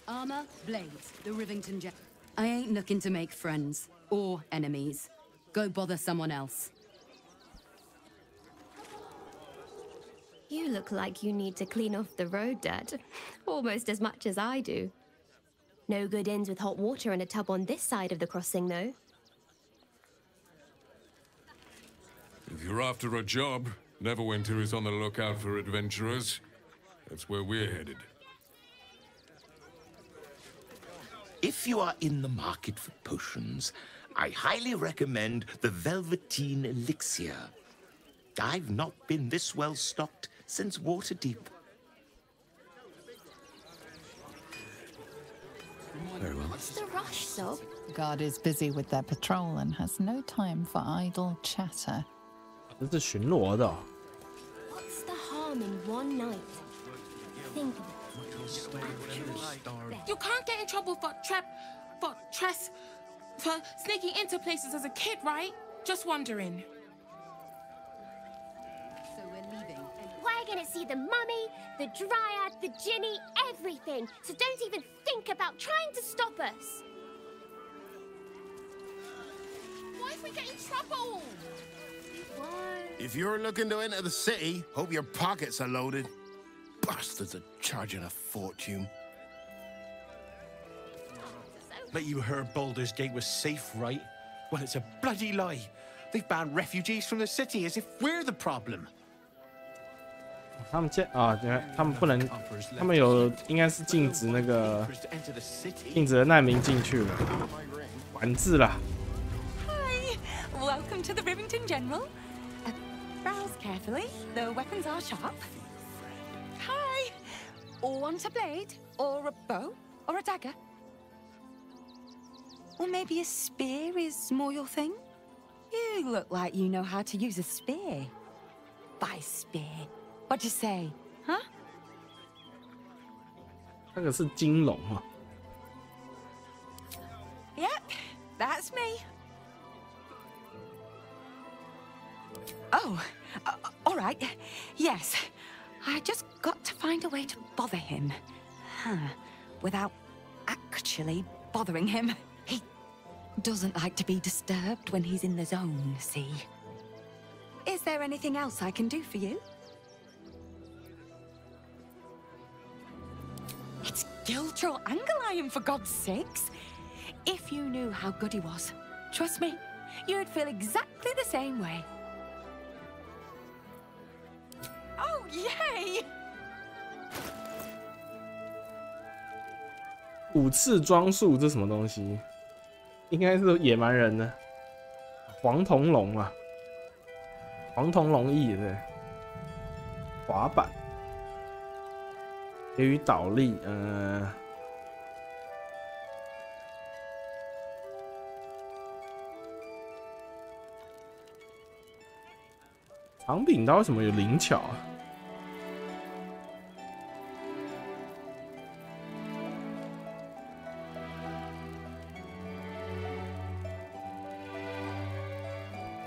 Armor, blades, the Rivington Jack. I ain't looking to make friends or enemies. Go bother someone else. You look like you need to clean off the road, Dad. Almost as much as I do. No good inns with hot water and a tub on this side of the crossing, though. If you're after a job, Neverwinter is on the lookout for adventurers. That's where we're headed. If you are in the market for potions, I highly recommend the Velveteen Elixir. I've not been this well stocked since Waterdeep. Very well. What's the rush, Sob? Guard is busy with their patrol and has no time for idle chatter. 这是巡逻的哦。 What's the harm in one night? Think of it. You can't get in trouble for sneaking into places as a kid, right? Just wondering. So we're leaving. We're gonna see the mummy, the dryad, the djinni, everything. So don't even think about trying to stop us. Why if we get in trouble? If you're looking to enter the city, hope your pockets are loaded. Bastards are charging a fortune. Bet you heard Baldur's Gate was safe, right? Well, it's a bloody lie. They've banned refugees from the city as if we're the problem. 他们他们不能，他们有应该是禁止那个禁止的难民进去了，管制啦。 Hi, welcome Welcome to the Rivington General. Browse carefully. The weapons are sharp. Hi. Want a blade? Or a bow? Or a dagger? Or maybe a spear is more your thing? You look like you know how to use a spear. By spear. What'd you say, huh? 那个是金龙啊。Yep, that's me. Oh, all right. Yes, I just got to find a way to bother him. Without actually bothering him. He doesn't like to be disturbed when he's in the zone, see? Is there anything else I can do for you? It's Giltro Angelion, for God's sakes. If you knew how good he was, trust me, you'd feel exactly the same way. Oh, yay! 5次装束这什么东西？应该是野蛮人呢。黄铜龙啊，黄铜龙翼对。滑板，给予倒立，长柄刀为什么有灵巧啊？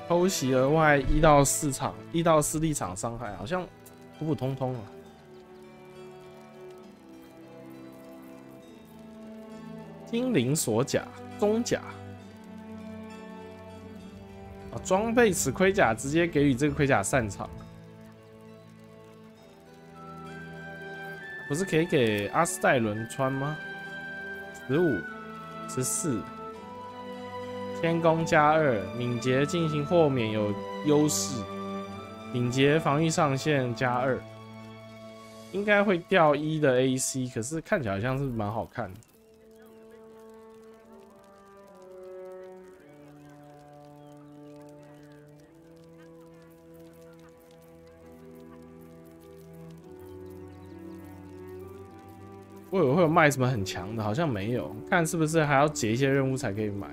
偷袭额外1到4立场伤害，好像普普通通啊。精灵锁甲、中甲。 装备此盔甲，直接给予这个盔甲擅长，不是可以给阿斯代伦穿吗？15、14，天攻加2，敏捷进行豁免有优势，敏捷防御上限加2，应该会掉1的 AC， 可是看起来好像是蛮好看的。 我以为会有卖什么很强的，好像没有。看是不是还要解一些任务才可以买。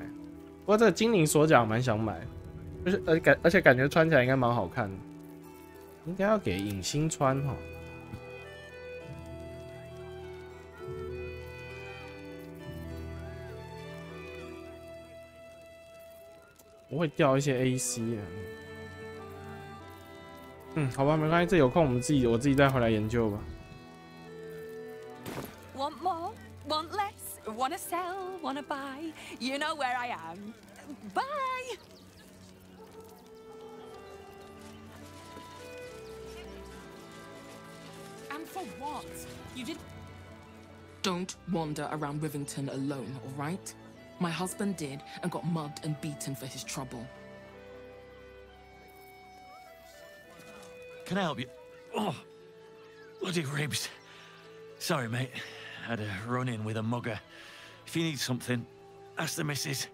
不过这个精灵锁甲蛮想买，就是而且感觉穿起来应该蛮好看的。应该要给影星穿哈。我会掉一些 AC 啊。好吧，没关系，这有空我自己再回来研究吧。 Want more? Want less? Wanna sell? Wanna buy? You know where I am. Bye! And for what? You did... Don't wander around Rivington alone, all right? My husband did and got mugged and beaten for his trouble. Can I help you? Oh, bloody ribs. Sorry, mate. Had a run-in with a mugger. If you need something, ask the missus.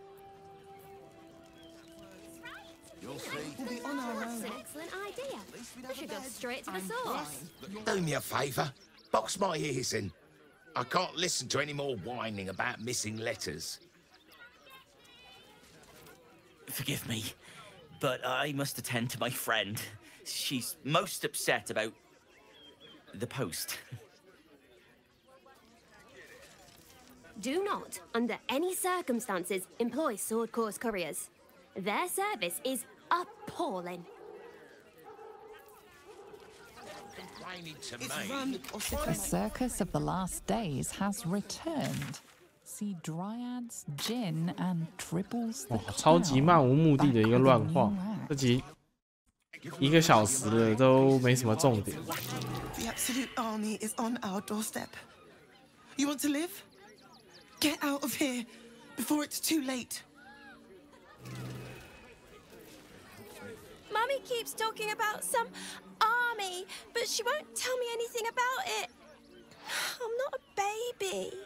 You'll see. We'll be on our own. That's an excellent idea. We should go straight to the source. Do me a favour. Box my ears in. I can't listen to any more whining about missing letters. Forgive me, but I must attend to my friend. She's most upset about the post. Do not, under any circumstances, employ sword course couriers. Their service is appalling. The circus of the last days has returned. See dryads, Jin, and tribbles. 哇，超级漫无目的的一个乱晃，这集1个小时了都没什么重点。 The absolute army is on our doorstep. You want to live? Get out of here before it's too late. Mummy keeps talking about some army, but she won't tell me anything about it. I'm not a baby.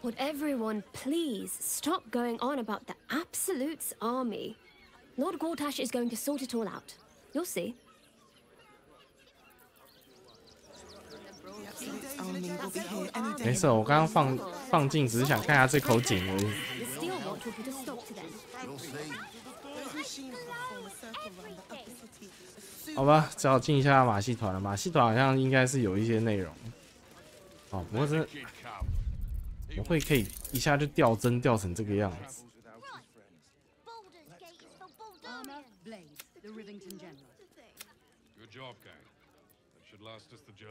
Would everyone please stop going on about the Absolute's army? Lord Gortash is going to sort it all out. You'll see. Oh, 没事，我刚刚放镜，只是想看一下这口井而已。 The steel watch will put a stop to them. 好吧，只好进一下马戏团了。马戏团好像应该是有一些内容。哦，不过真的，我会可以一下就掉帧掉成这个样子。 Good job, gang. That should last us the journey.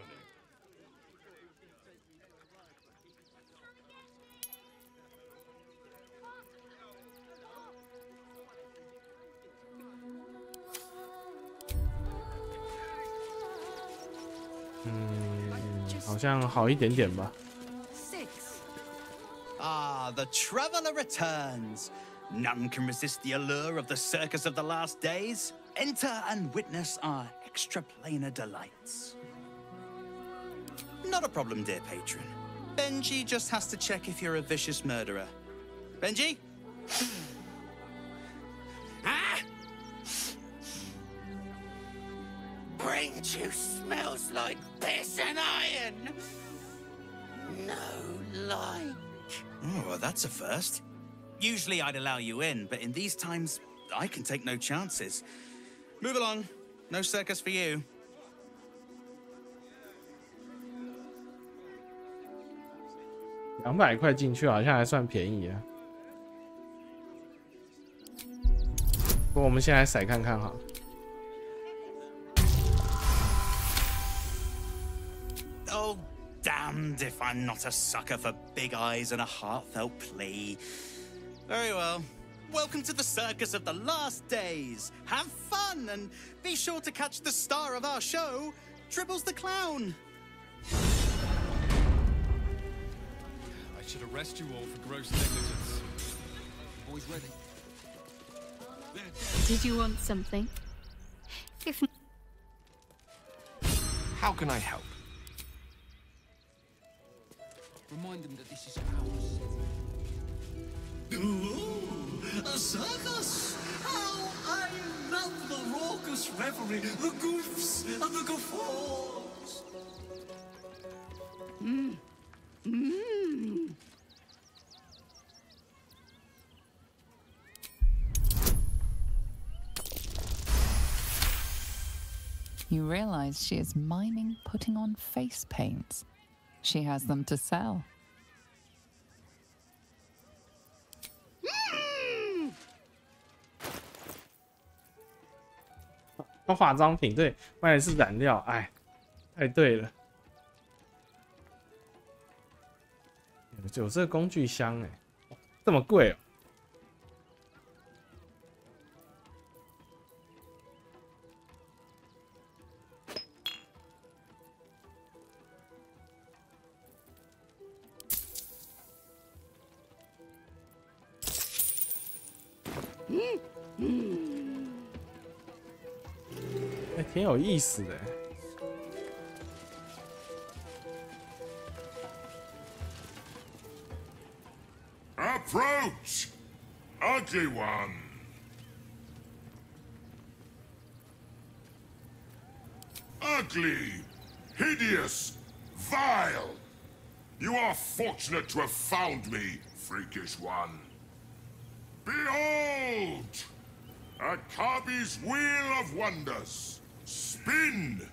好像好一点点吧。 Ah, the traveler returns. None can resist the allure of the circus of the last days. Enter and witness our extraplanar delights. Not a problem, dear patron. Benji just has to check if you're a vicious murderer. Benji? Ah! Brain juice smells like piss and iron. No like. Oh, well, that's a first. Usually I'd allow you in, but in these times, I can take no chances. Move along. No circus for you. $200块进去好像还算便宜啊。不过我们先来骰看看哈。 Oh, damned if I'm not a sucker for big eyes and a heartfelt plea. Very well. Welcome to the circus of the last days. Have fun and be sure to catch the star of our show, Tribbles the Clown. I should arrest you all for gross negligence. Boys ready? Did you want something? If How can I help? Remind them that this is ours. Ooh, a circus! How I love the raucous revelry, the goofs and the guffaws! You realize she is miming putting on face paints. She has them to sell. 化妆品对，卖的是染料，哎，太对了。有这个工具箱哎，这么贵哦。还挺有意思的。Approach, ugly one. Ugly, hideous, vile. You are fortunate to have found me, freakish one. Behold! Akabi's Wheel of Wonders. Spin!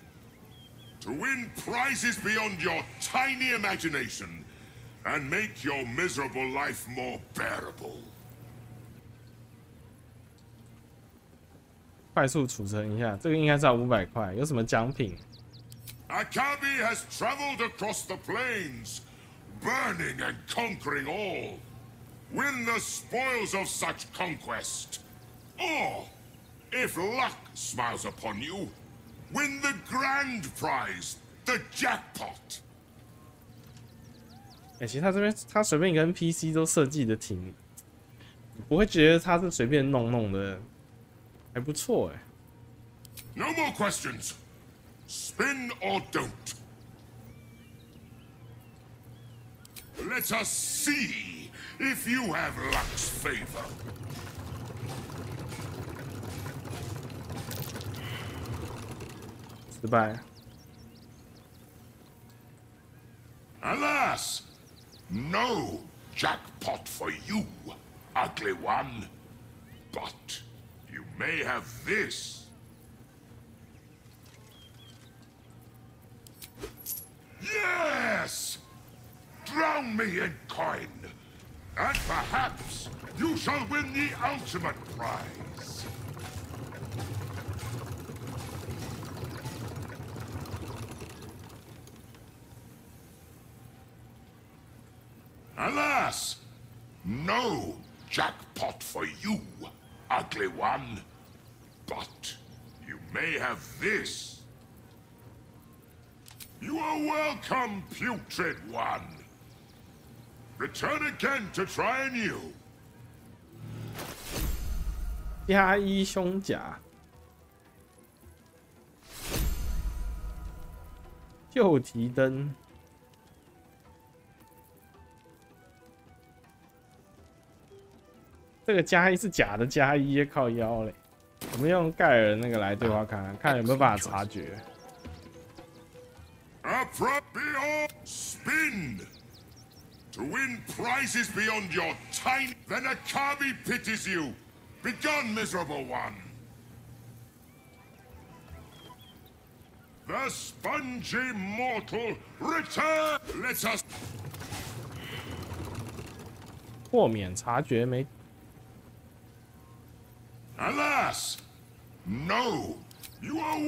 To win prizes beyond your tiny imagination and make your miserable life more bearable. 快速储存一下，这个应该是要500块。有什么奖品？ Akabi has traveled across the plains, burning and conquering all. Win the spoils of such conquest. Or, if luck smiles upon you, win the grand prize, the jackpot. 其实他这边他随便一个 NPC 都设计的挺，不会觉得他是随便弄的，还不错哎。No more questions. Spin or don't. Let us see if you have luck's favor. 失败。 Alas, no jackpot for you, ugly one. But you may have this. Yes! Drown me in coin, and perhaps you shall win the ultimate prize. Alas, no jackpot for you, ugly one. But you may have this. You are welcome, putrid one. Return again to try anew. 加一胸甲，旧提灯。 这个加一是假的加一，靠腰嘞。我们用盖尔那个来对话看看，看有没有办法察觉。Appropriate spin to win prizes beyond your tiny. Then Akabi pities you. Begone, miserable one. The spongy mortal return. Let us. 豁免察觉没。 Alas, no, you are.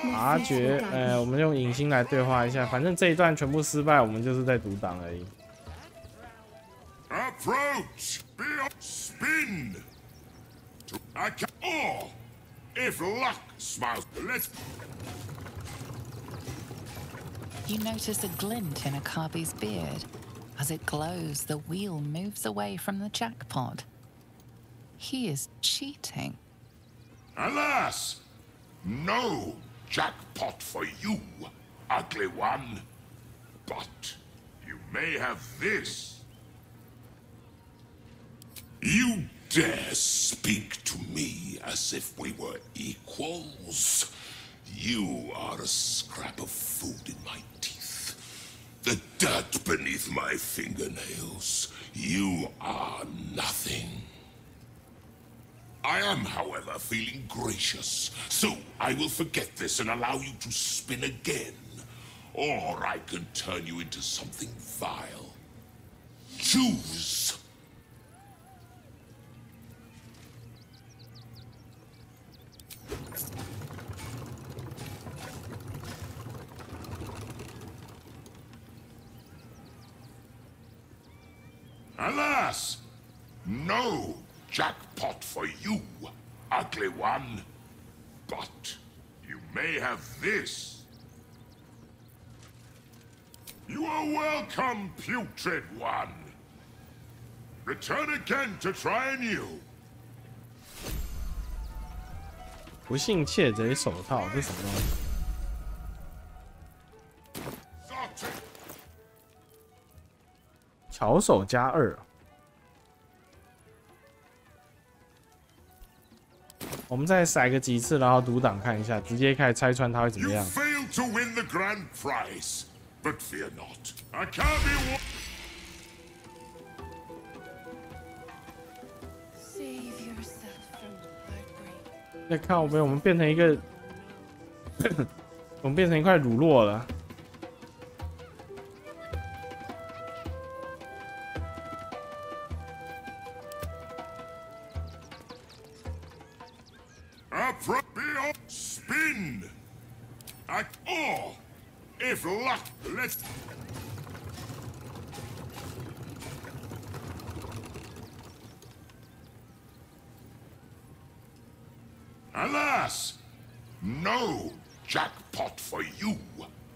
察觉，我们用影星来对话一下，反正这一段全部失败，我们就是在读档而已。Approach, spin. Or, if luck smiles, let's. You notice a glint in Akabi's beard. As it glows, the wheel moves away from the jackpot. He is cheating. Alas, no jackpot for you, ugly one. But you may have this. You dare speak to me as if we were equals? You are a scrap of food in my teeth. The dirt beneath my fingernails. You are nothing. I am, however, feeling gracious, so I will forget this and allow you to spin again. Or I can turn you into something vile. Choose. Alas, no jackpot for you, ugly one. But you may have this. You are welcome, putrid one. Return again to try anew. 不幸窃贼手套，这是什么东西？巧手加2。我们再骰个几次，然后读档看一下，直接开始拆穿他会怎么样。 You failed to win the grand prize, but fear not. Akabi. Save yourself from heartbreak. 再看我们变成一个，我们变成一块乳酪了。 Appropriate spin. Or, if luck, let's. Alas, no jackpot for you,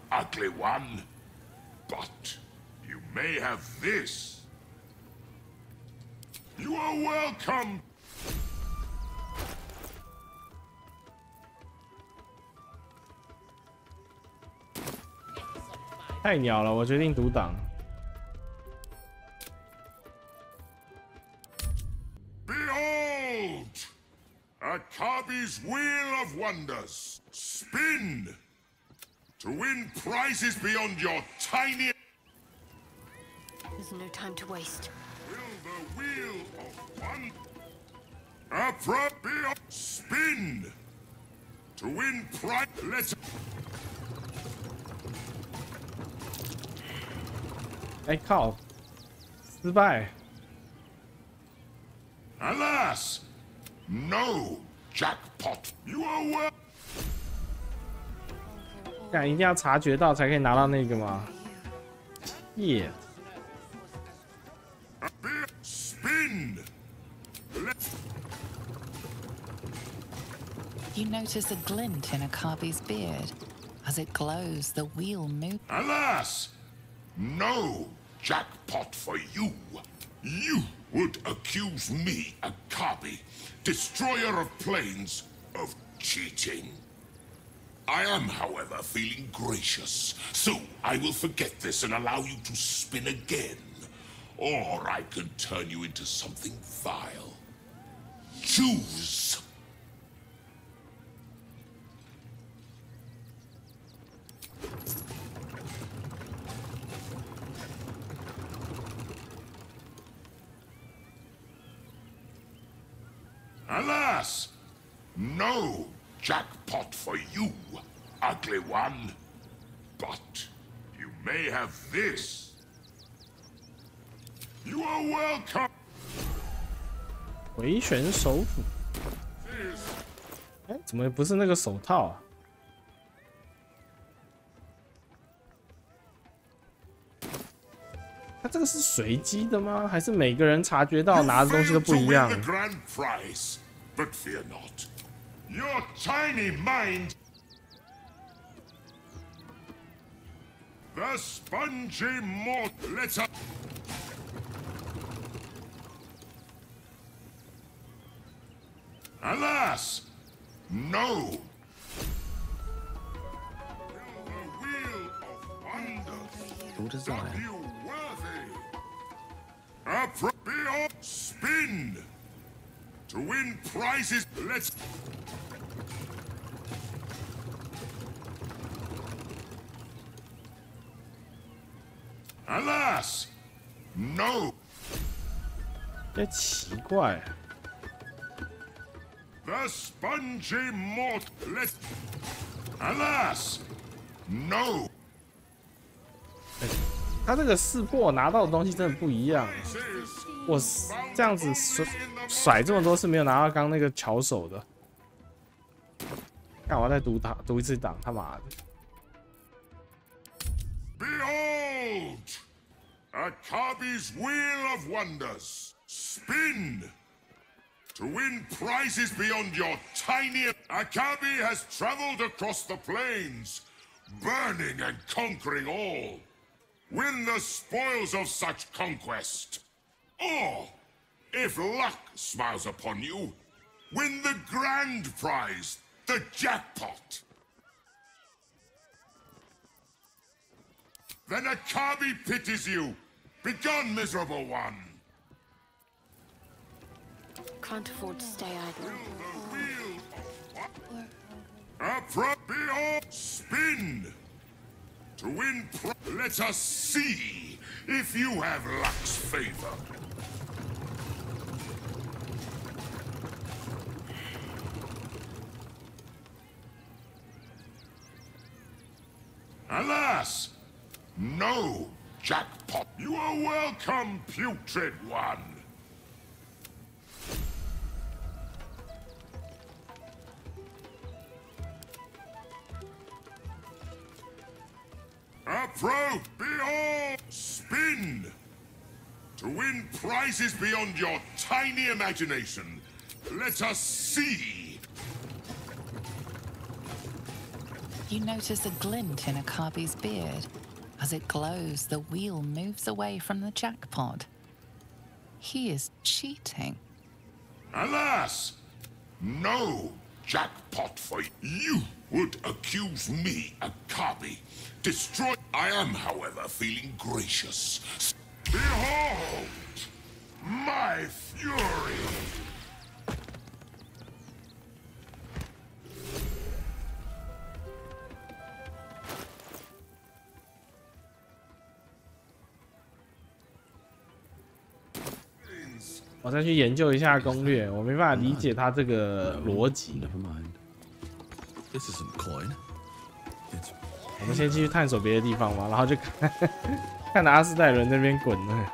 ugly one. But you may have this. You are welcome. 太鸟了，我决定读档。Behold! Akabi's Wheel of Wonders. Spin! To win prizes beyond your tiny... There's no time to waste. Will the Wheel of Wonders... Spin! To win prize... Let's... 哎靠！失败。 Alas! No jackpot. You are well. 但一定要察觉到才可以拿到那个吗？耶！ Spin. You notice a glint in Akabi's beard. As it glows, the wheel moves. Alas! No jackpot for you. You would accuse me, Akabi, destroyer of planes, of cheating. I am, however, feeling gracious, so I will forget this and allow you to spin again. Or I can turn you into something vile. Choose. Alas! No jackpot for you, ugly one. But you may have this. You are welcome. 回旋手斧。哎，怎么不是那个手套啊？它这个是随机的吗？还是每个人察觉到拿的东西都不一样？ But fear not. Your tiny mind... The spongy mort... Let's up... Alas! No! The wheel of wonders... Your desire. You worthy. Spin! To win prizes, let's... Alas! No! 这奇怪。 The spongy mort... Let's... Alas! No! 他这个识破拿到的东西真的不一样。我这样子甩这么多是没有拿到刚那个巧手的。看我要再读一次档，他妈的！ Behold! Akabi's Wheel of Wonders. Spin! To win prizes beyond your tiny... Akabi has traveled across the plains, burning and conquering all. Win the spoils of such conquest. Or, if luck smiles upon you, win the grand prize, the jackpot. Then Akabi pities you. Begone, miserable one. Can't afford to stay idle. Spin. To win let us see if you have luck's favor. Alas! No jackpot. You are welcome, putrid one. Behold! Spin! To win prizes beyond your tiny imagination. Let us see. You notice a glint in Akabi's beard. As it glows, the wheel moves away from the jackpot. He is cheating. Alas! No jackpot for you. You would accuse me, a copy, destroy. I am, however, feeling gracious. Behold my fury! 我再去研究一下攻略，我没办法理解他这个逻辑。This isn't coin. 我们先继续探索别的地方嘛，然后就看着阿斯代伦那边滚了。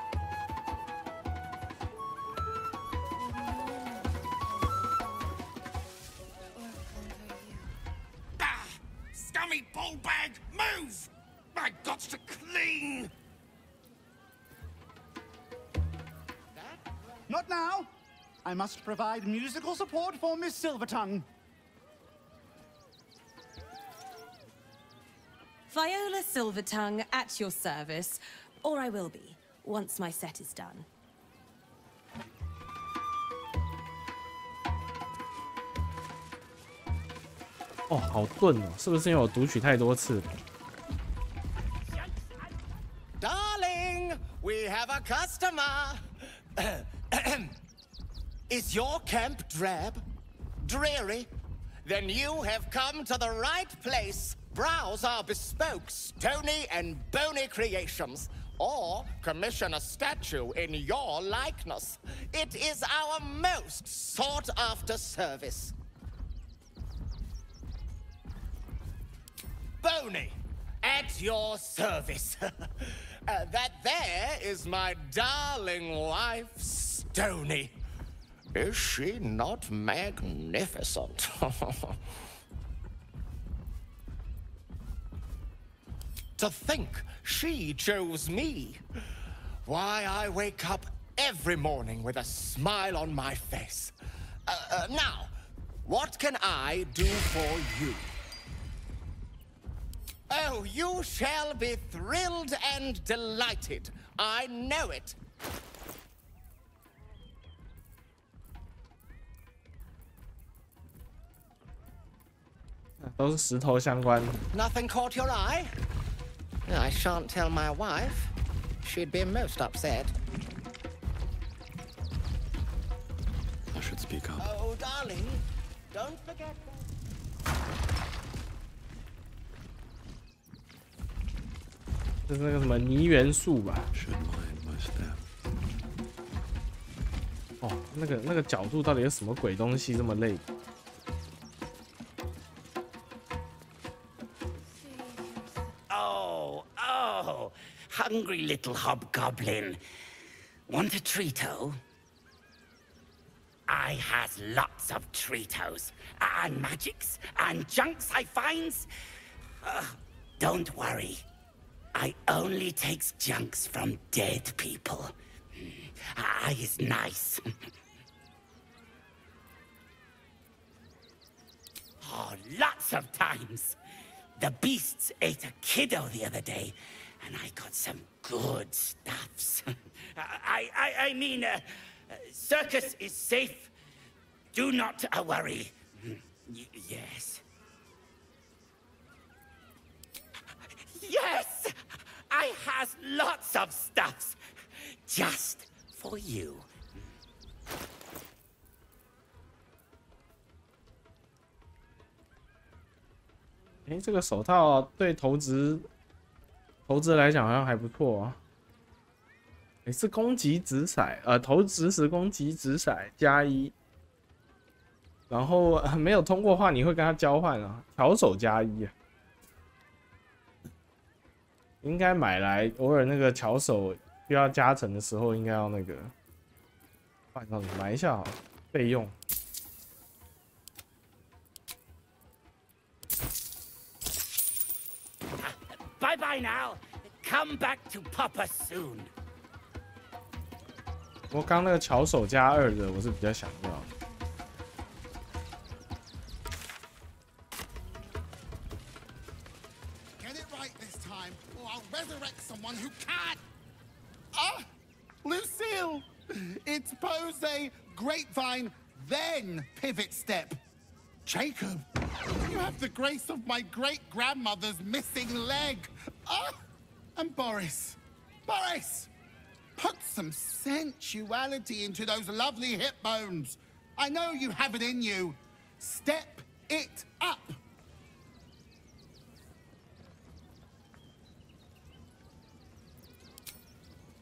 Scummy ball bag, move! My guts to clean! Not now. I must provide musical support for Miss Silvertongue. Viola Silvertongue at your service, or I will be, once my set is done. 哦，好钝哦，是不是因为我读取太多次了？ Darling, we have a customer. Is your camp drab? Dreary? Then you have come to the right place. Browse our bespoke, stony and bony creations. Or commission a statue in your likeness. It is our most sought-after service. Bony, at your service. That there is my darling wife, Stony. Is she not magnificent? To think she chose me. Why, I wake up every morning with a smile on my face. Now, what can I do for you? Oh, you shall be thrilled and delighted. I know it. 都是石头相关。 Nothing caught your eye? I shan't tell my wife. She'd be most upset. I should speak up. Oh, darling, don't forget that. 这是那个什么泥元素吧？ Should mind my step. 哦，那个角度到底有什么鬼东西这么累？ Oh, hungry little hobgoblin. Want a treato? I has lots of treatos, and magics, and junks I finds. Don't worry. I only takes junks from dead people. I is nice. Oh, lots of times. The beasts ate a kiddo the other day, and I got some good stuffs. I mean, circus is safe. Do not worry. Yes. Yes! I has lots of stuffs. Just for you. 哎，这个手套对投掷来讲好像还不错啊。哎，是攻击掷骰，投掷时攻击掷骰+1，然后没有通过的话，你会跟他交换啊，巧手+1啊。应该买来偶尔那个巧手需要加成的时候，应该要那个换上买一下好了，备用。 Bye-bye now. Come back to Papa soon. 不过刚那个巧手+2的，我是比较想要的。 Get it right this time, or I'll resurrect someone who can't. Ah, Lucille! It's pose, grapevine, then pivot step. Jacob, You have the grace of my great-grandmother's missing leg. And Boris. Boris! Put some sensuality into those lovely hip bones. I know you have it in you. Step it up.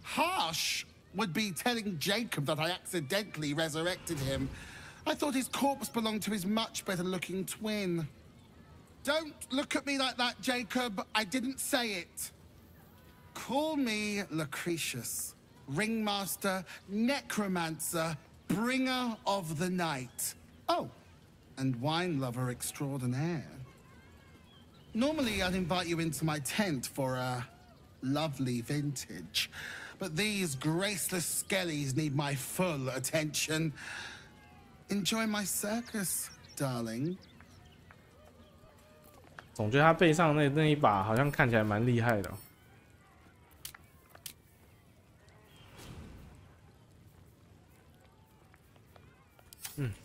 Harsh would be telling Jacob that I accidentally resurrected him. I thought his corpse belonged to his much better-looking twin. Don't look at me like that, Jacob. I didn't say it. Call me Lucretius, ringmaster, necromancer, bringer of the night. Oh, and wine lover extraordinaire. Normally, I'd invite you into my tent for a lovely vintage. But these graceless skellies need my full attention. Enjoy my circus, darling. 总觉得他背上那一把好像看起来蛮厉害的哦。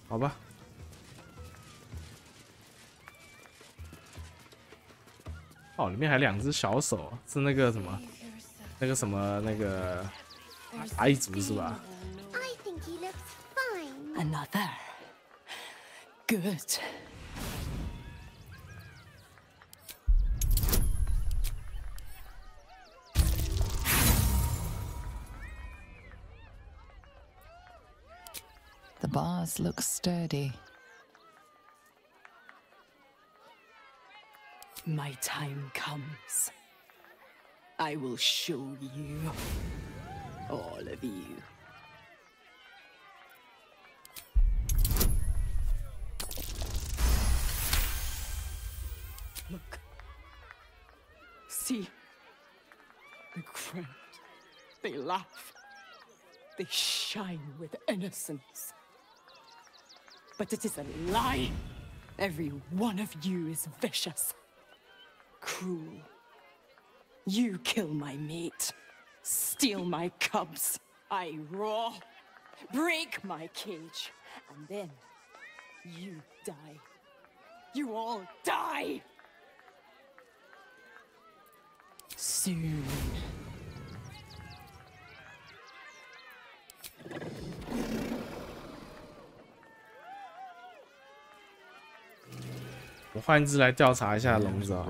好吧。哦，里面还2只小手，是那个什么阿一族是吧？ I think he looks fine. Another. Good. The bars look sturdy. My time comes. I will show you. All of you. Look. See? The crowd. They laugh. They shine with innocence. But it is a lie. Every one of you is vicious. Cruel. You kill my mate. Steal my cubs. I roar. Break my cage. And then you die. You all die. Soon. 我换一只来调查一下笼子啊。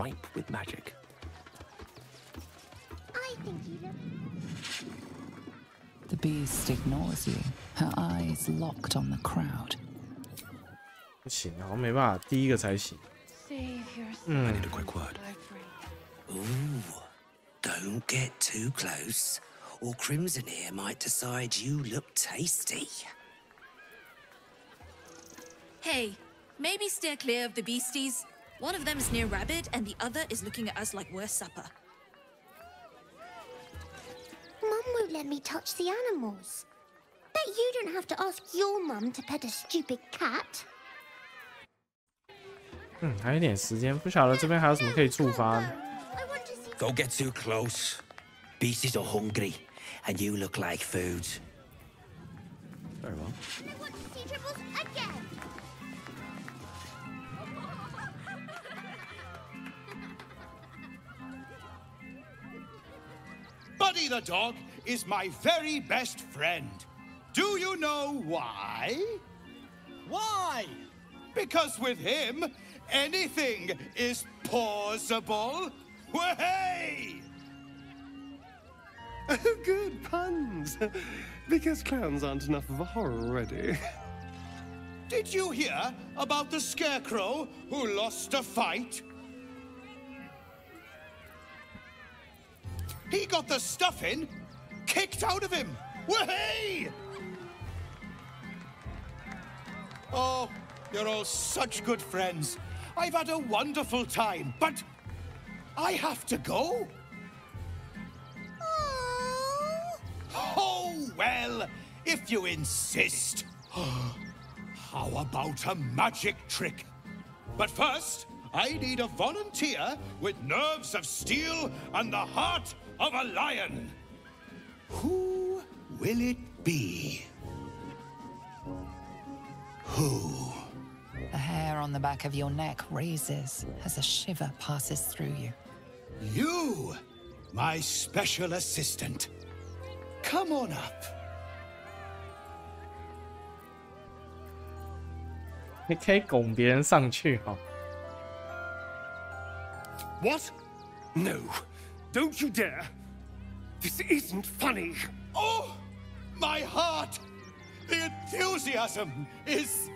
The beast ignores you, her eyes locked on the crowd. 不行，好像没办法，第一个才行。I need a quick word. Ooh, don't get too close, or Crimson here might decide you look tasty. Hey, maybe steer clear of the beasties. One of them is near Rabbit, and the other is looking at us like we're supper. Mum won't let me touch the animals. Bet you don't have to ask your mum to pet a stupid cat. 还有点时间，不晓得这边还有什么可以触发呢？ Don't get too close. Beasties are hungry, and you look like food. Very well. I want to see Tribbles again. Buddy the dog is my very best friend. Do you know why? Why? Because with him, anything is possible. Way! Oh, good puns. Because clowns aren't enough of a horror already. Did you hear about the scarecrow who lost a fight? He got the stuffing kicked out of him. Way! Oh, you're all such good friends. I've had a wonderful time, but I have to go. Oh, well, if you insist. How about a magic trick? But first, I need a volunteer with nerves of steel and the heart of a lion. Who will it be? Who? The hair on the back of your neck raises as a shiver passes through you. You, my special assistant. Come on up. 你可以拱别人上去哦。What? No, don't you dare. This isn't funny. Oh, my heart! The enthusiasm is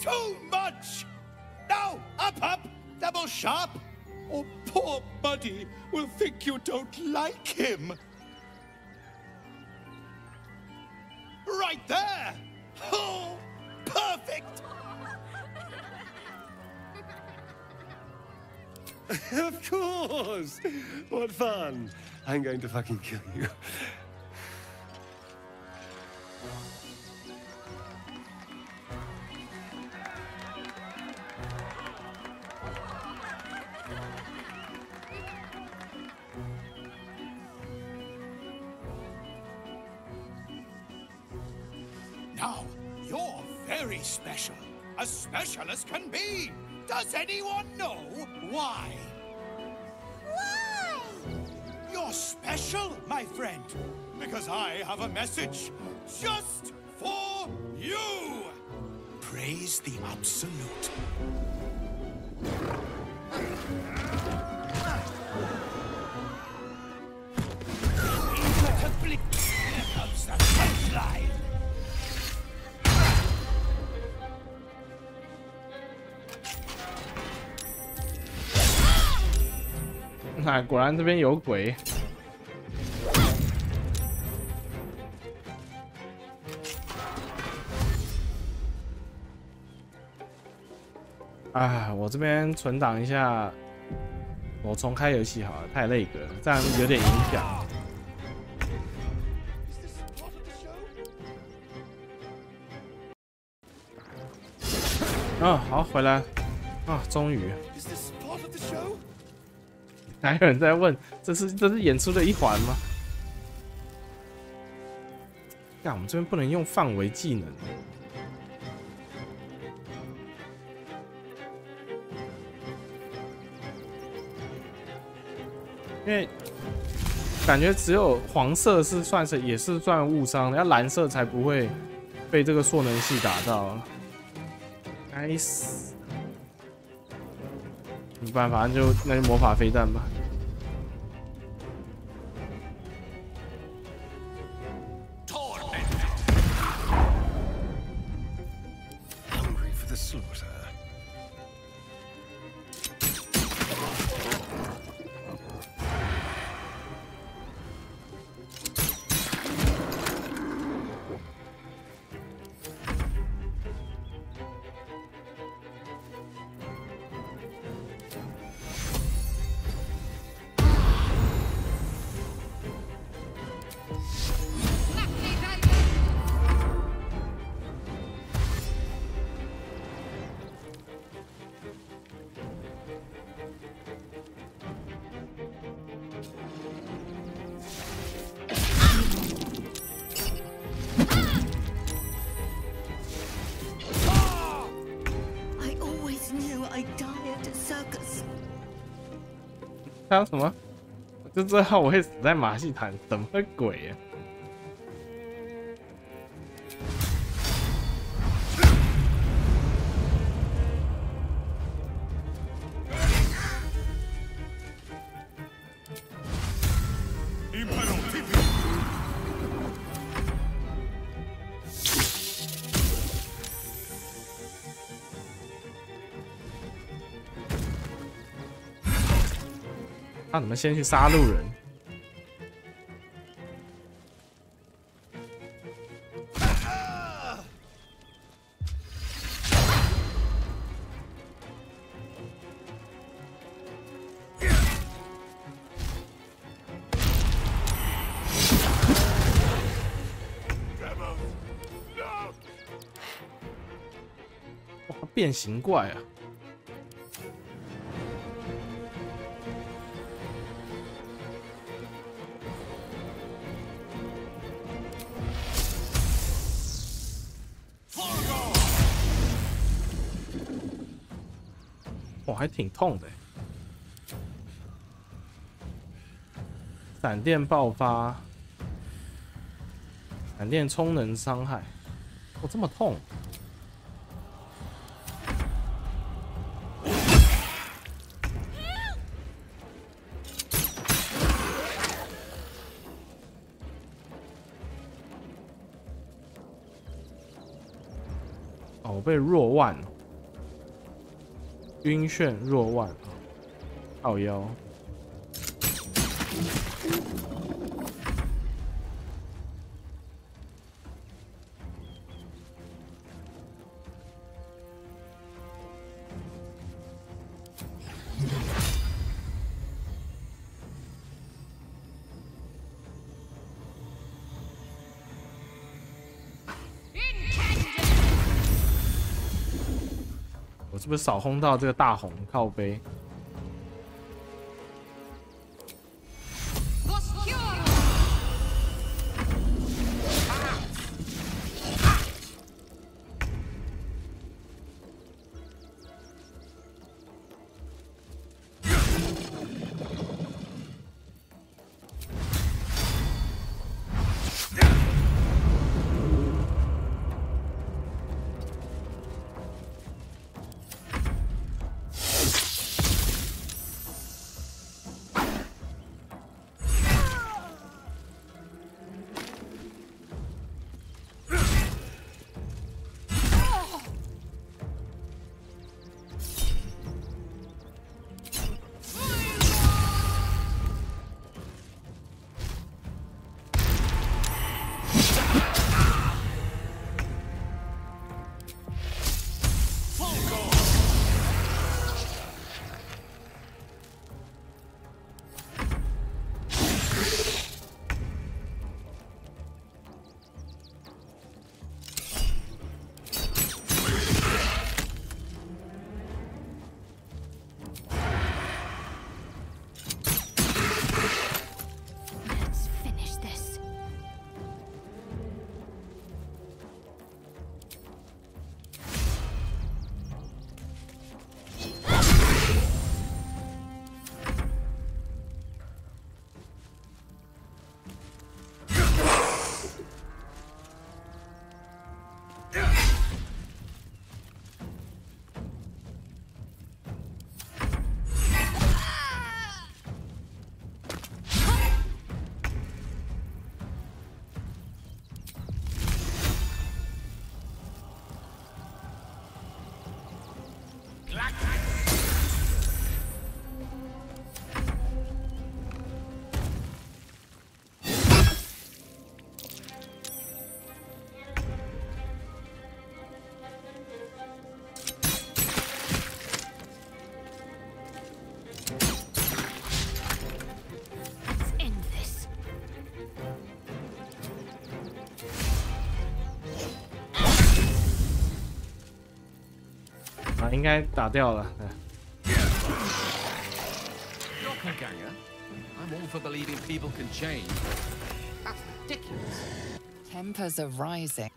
too much! Now, up, double sharp, or poor Buddy will think you don't like him. Right there! Oh, perfect! Of course! What fun! I'm going to fucking kill you. Now, you're very special. As special as can be. Does anyone know why? Why? You're special, my friend, because I have a message just for you. Praise the Absolute. Inevitably, here comes the punchline. 那果然这边有鬼。啊，我这边存档一下，我重开游戏好了，太累个了，这样有点影响。好，回来，终于。还有人在问，这是演出的一环吗？干，我们这边不能用范围技能。因为感觉只有黄色是也是算误伤，要蓝色才不会被这个缩能系打到。该死！没办法，那就魔法飞弹吧。Hungry for the slaughter. 还有什么？就知道我会死在马戏团，什么鬼呀、他怎么先去杀路人？哇，变形怪啊！哇，还挺痛的。闪电爆发，闪电充能伤害，哦，这么痛！哦，我被弱腕，晕眩弱腕，靠腰。我是不是少轰到这个大红靠背？应该打掉了。Doppelganger? I'm all for believing people can change. That's ridiculous. Tempers are rising.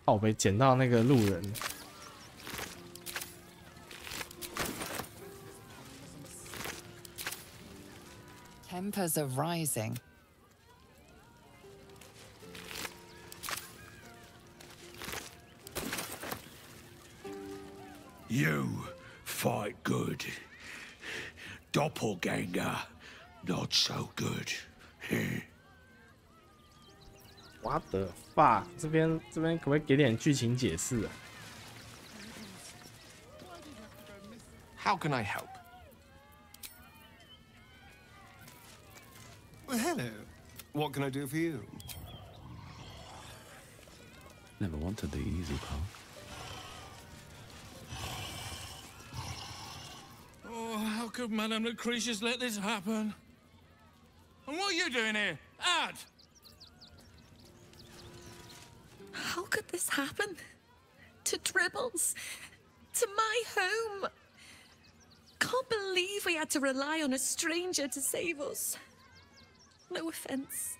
靠北捡到那个路人。Tempers are rising. You fight good. Doppelganger, not so good. What the fuck？ 这边可不可以给点剧情解释啊 How can I help? Well, hello. What can I do for you? Never wanted the easy path. Oh, how could Madame Lucretius let this happen? And what are you doing here? Ad! How could this happen? To Dribbles? To my home? Can't believe we had to rely on a stranger to save us. No offense.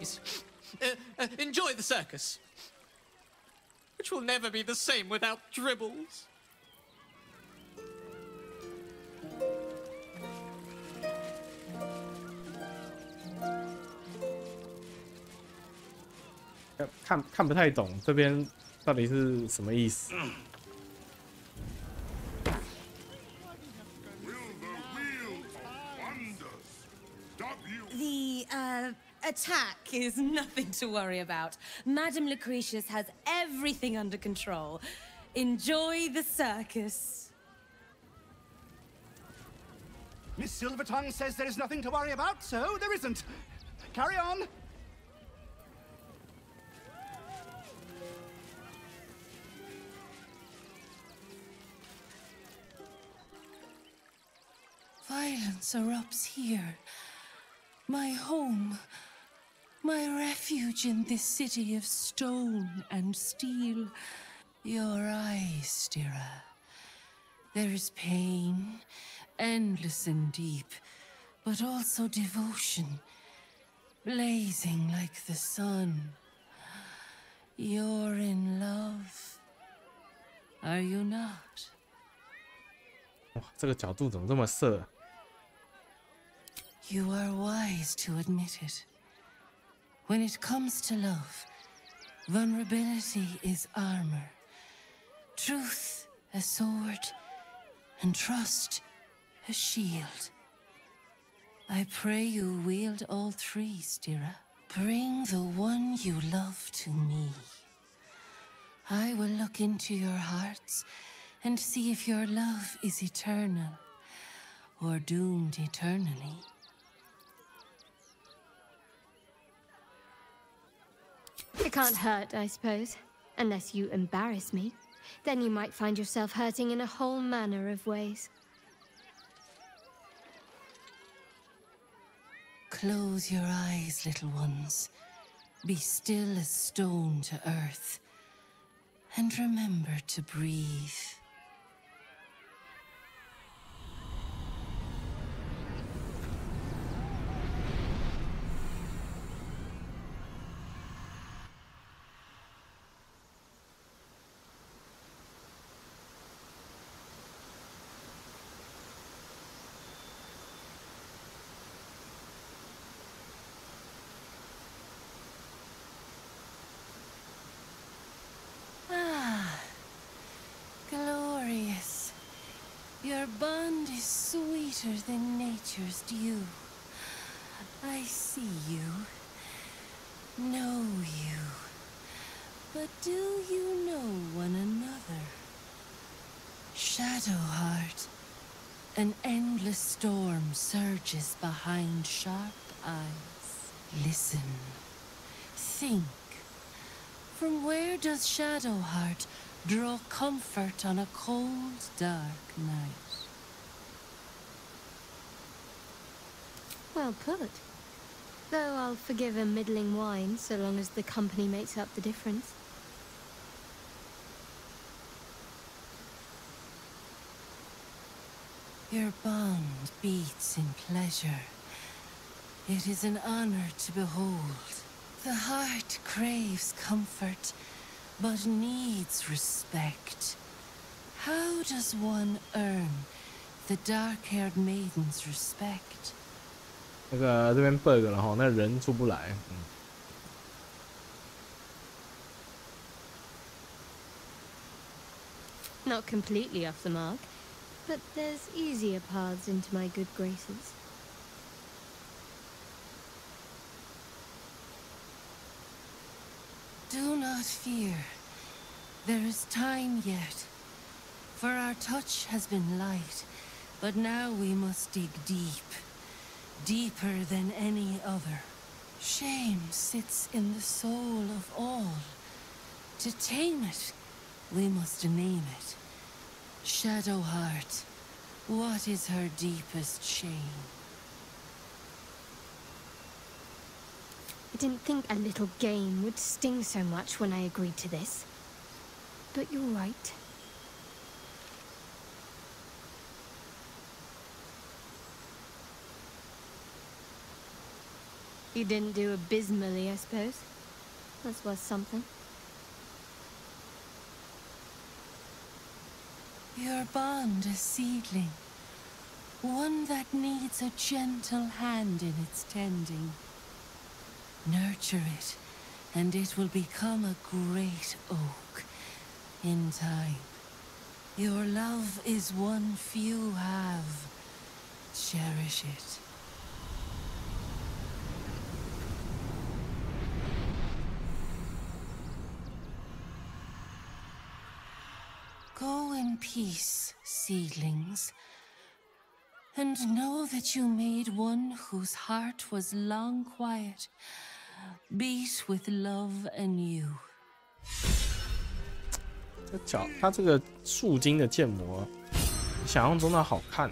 please, enjoy the circus, which will never be the same without Dribbles. "看不太懂这边到底是什么意思。The attack is nothing to worry about. Madame Lucretius has everything under control. Enjoy the circus. Miss Silvertongue says there is nothing to worry about, so there isn't. Carry on. Violence erupts here. My home. My refuge in this city of stone and steel. Your eyes, Stira. There is pain, endless and deep, but also devotion, blazing like the sun. You're in love. Are you not? 哇，这个角度怎么这么色？ You are wise to admit it. When it comes to love, vulnerability is armor, truth a sword, and trust a shield. I pray you wield all three, Stira. Bring the one you love to me. I will look into your hearts and see if your love is eternal or doomed eternally. It can't hurt, I suppose. Unless you embarrass me. Then you might find yourself hurting in a whole manner of ways. Close your eyes, little ones. Be still as stone to earth. And remember to breathe. Glorious. Your bond is sweeter than nature's dew. I see you, know you. But do you know one another? Shadowheart, an endless storm surges behind sharp eyes. Listen, think. From where does Shadowheart draw comfort on a cold, dark night? Well put. Though I'll forgive a middling wine so long as the company makes up the difference. Your bond beats in pleasure. It is an honor to behold. The heart craves comfort, but needs respect. How does one earn the dark-haired maiden's respect? 那个这边 bug 了哈，那人出不来。Not completely off the mark, but there's easier paths into my good graces. Do not fear. There is time yet. For our touch has been light, but now we must dig deep. Deeper than any other. Shame sits in the soul of all. To tame it, we must name it. Shadowheart, what is her deepest shame? I didn't think a little game would sting so much when I agreed to this. But you're right. You didn't do abysmally, I suppose. That's worth something. Your bond a seedling, one that needs a gentle hand in its tending. Nurture it, and it will become a great oak in time. Your love is one few have. Cherish it. Go in peace, seedlings, and know that you made one whose heart was long quiet, beat with love anew. 它这个树精的建模，比想象中的好看。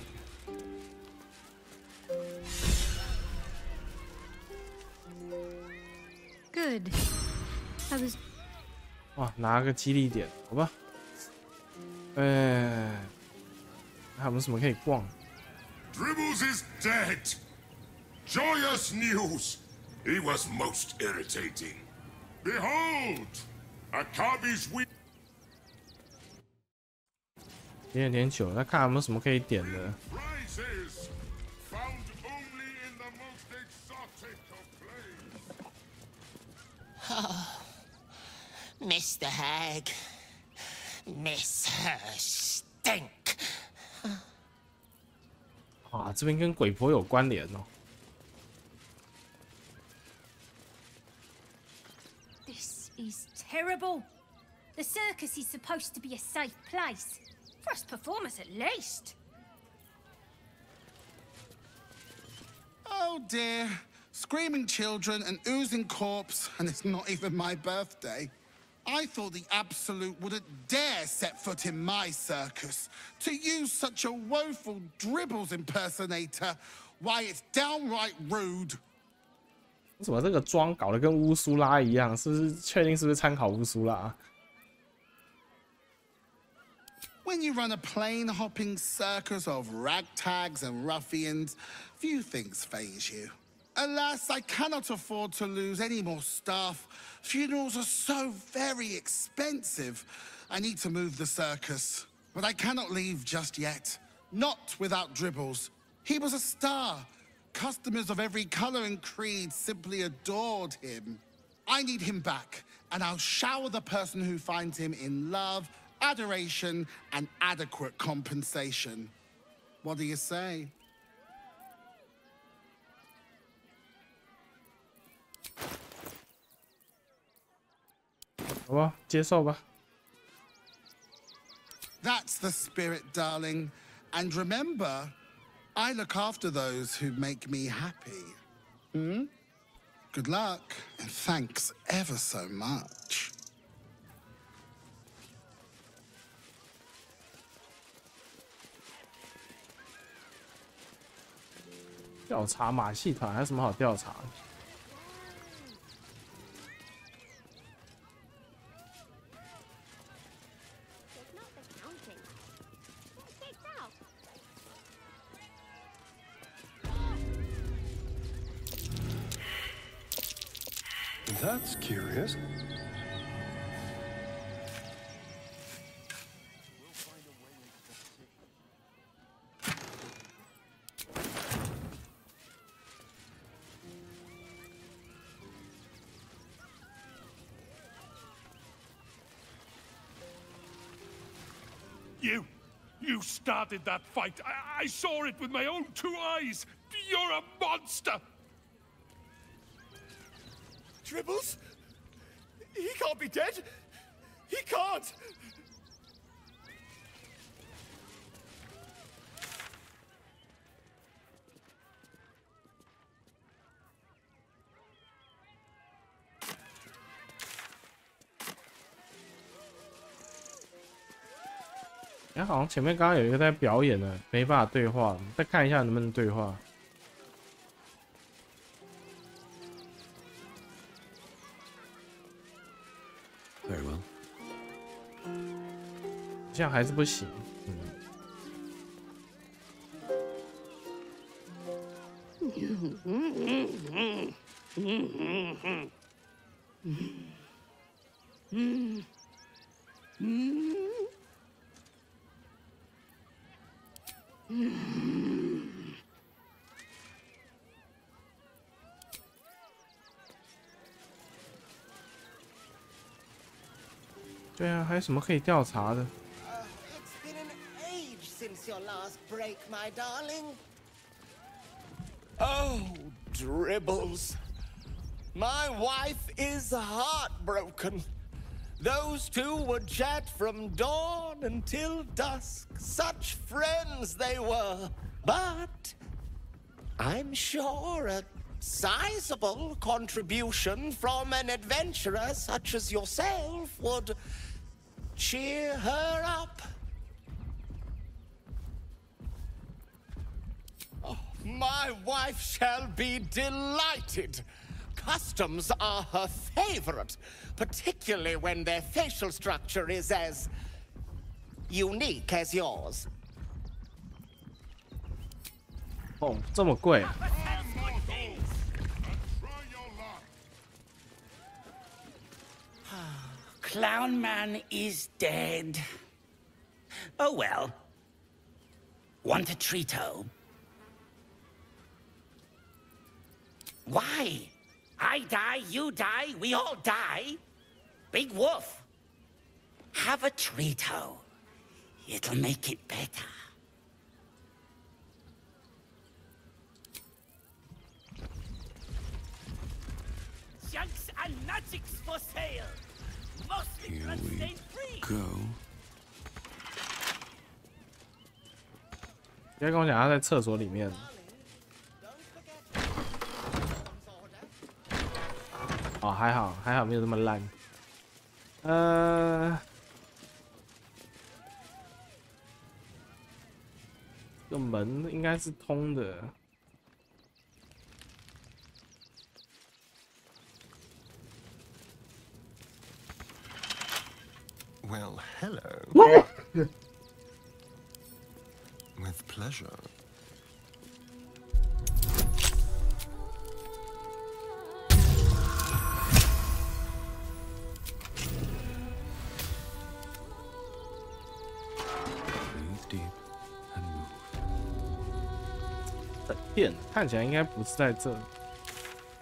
Good. I was. 哇，拿个激励点，好吧。还有没有什么可以逛 Dribbles is dead. Joyous news. He was most irritating. Behold, Akabi's weak. 点久，那看有没有什么可以点的。Prizes found only in the most exotic of places. Oh, Mr. Hag. Miss her stink. 啊，这边跟鬼婆有关联哦。This is terrible. The circus is supposed to be a safe place. For us performers, at least. Oh dear. Screaming children, an oozing corpse, and it's not even my birthday. I thought the Absolute wouldn't dare set foot in my circus. To use such a woeful Dribbles impersonator, why, it's downright rude. 为什么这个妆搞得跟乌苏拉一样？是不是确定是不是参考乌苏拉？ When you run a plane-hopping circus of ragtags and ruffians, few things faze you. Alas, I cannot afford to lose any more staff. Funerals are so very expensive. I need to move the circus. But I cannot leave just yet. Not without Dribbles. He was a star. Customers of every color and creed simply adored him. I need him back, and I'll shower the person who finds him in love, adoration, and adequate compensation. What do you say? 好吧，接受吧。That's the spirit, darling. And remember, I look after those who make me happy. Hmm? Good luck, and thanks ever so much. 调查马戏团还有什么好调查的？ That's curious. You started that fight. I saw it with my own 2 eyes. You're a monster. Dribbles? He can't be dead. He can't. 哎，好像前面刚刚有一个在表演的，没办法对话，再看一下能不能对话。Very well. 这样还是不行。对啊，还有什么可以调查的？ It's been an age since your last break, my darling. Oh, dribbles. My wife is heartbroken. Those two would chat from dawn until dusk. Such friends they were. But I'm sure a sizable contribution from an adventurer such as yourself would cheer her up. Oh, my wife shall be delighted. Customs are her favorite, particularly when their facial structure is as unique as yours. 哦，这么贵。 Clown Man is dead. Oh well. Want a treato? Why? I die, you die, we all die. Big Wolf. Have a treato. It'll make it better. Junks and magics for sale. Mostly bloodstained free. Go. 不要跟我讲他在厕所里面。哦，还好，还好没有这么烂。这门应该是通的。 Well, hello. With pleasure. Breathe deep and move. 本店看起来应该不是在这。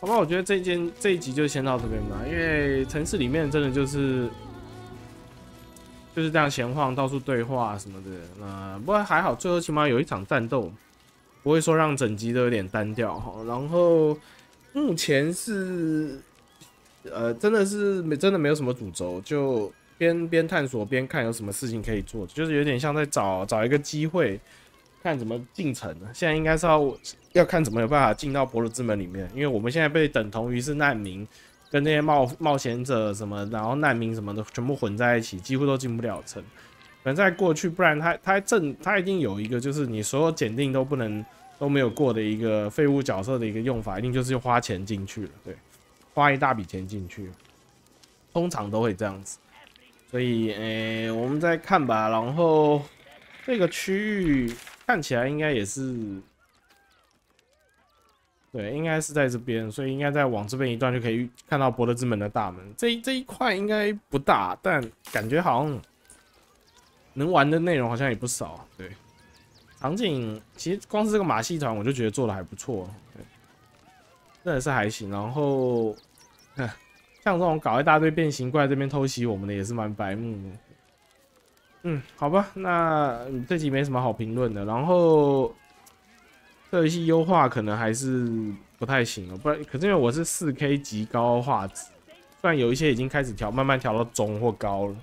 好吧，我觉得这一集就先到这边吧，因为城市里面真的就是这样闲晃，到处对话什么的。不过还好，最后起码有一场战斗，不会说让整集都有点单调哈。然后目前是真的没有什么主轴，就边探索边看有什么事情可以做，就是有点像在找一个机会，看怎么进城。现在应该是要看怎么有办法进到博德之门里面，因为我们现在被等同于是难民。 跟那些冒险者什么，然后难民什么的全部混在一起，几乎都进不了城。可能在过去，不然他一定有一个，就是你所有检定都没有过的一个废物角色的一个用法，一定就是花钱进去了，对，花一大笔钱进去，通常都会这样子。所以，我们再看吧。然后这个区域看起来应该也是。 对，应该是在这边，所以应该再往这边一段就可以看到博德之门的大门。这一块应该不大，但感觉好像能玩的内容好像也不少。对，场景其实光是这个马戏团我就觉得做的还不错，对，真的是还行。然后，像这种搞一大堆变形怪这边偷袭我们的也是蛮白目的。好吧，那这集没什么好评论的。然后。 这游戏优化可能还是不太行哦，不然可是因为我是4K 极高画质，虽然有一些已经开始慢慢调到中或高了，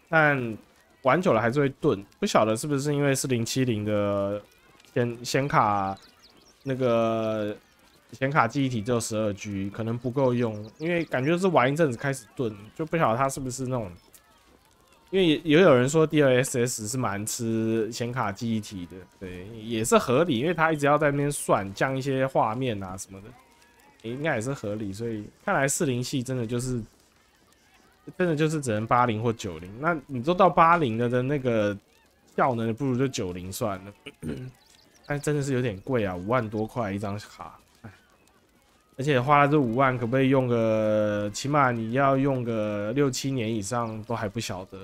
但玩久了还是会顿。不晓得是不是因为4070的显卡那个显卡记忆体只有12G， 可能不够用，因为感觉是玩一阵子开始顿，就不晓得它是不是那种。 因为也有人说 DLSS 是蛮吃显卡记忆体的，对，也是合理，因为他一直要在那边算降一些画面啊什么的，应该也是合理。所以看来40系真的就是只能80或90。那你都到80的那个效能，不如就90算了。但真的是有点贵啊，5万多块一张卡，而且花了这5万，可不可以用个起码你要用个6、7年以上都还不晓得。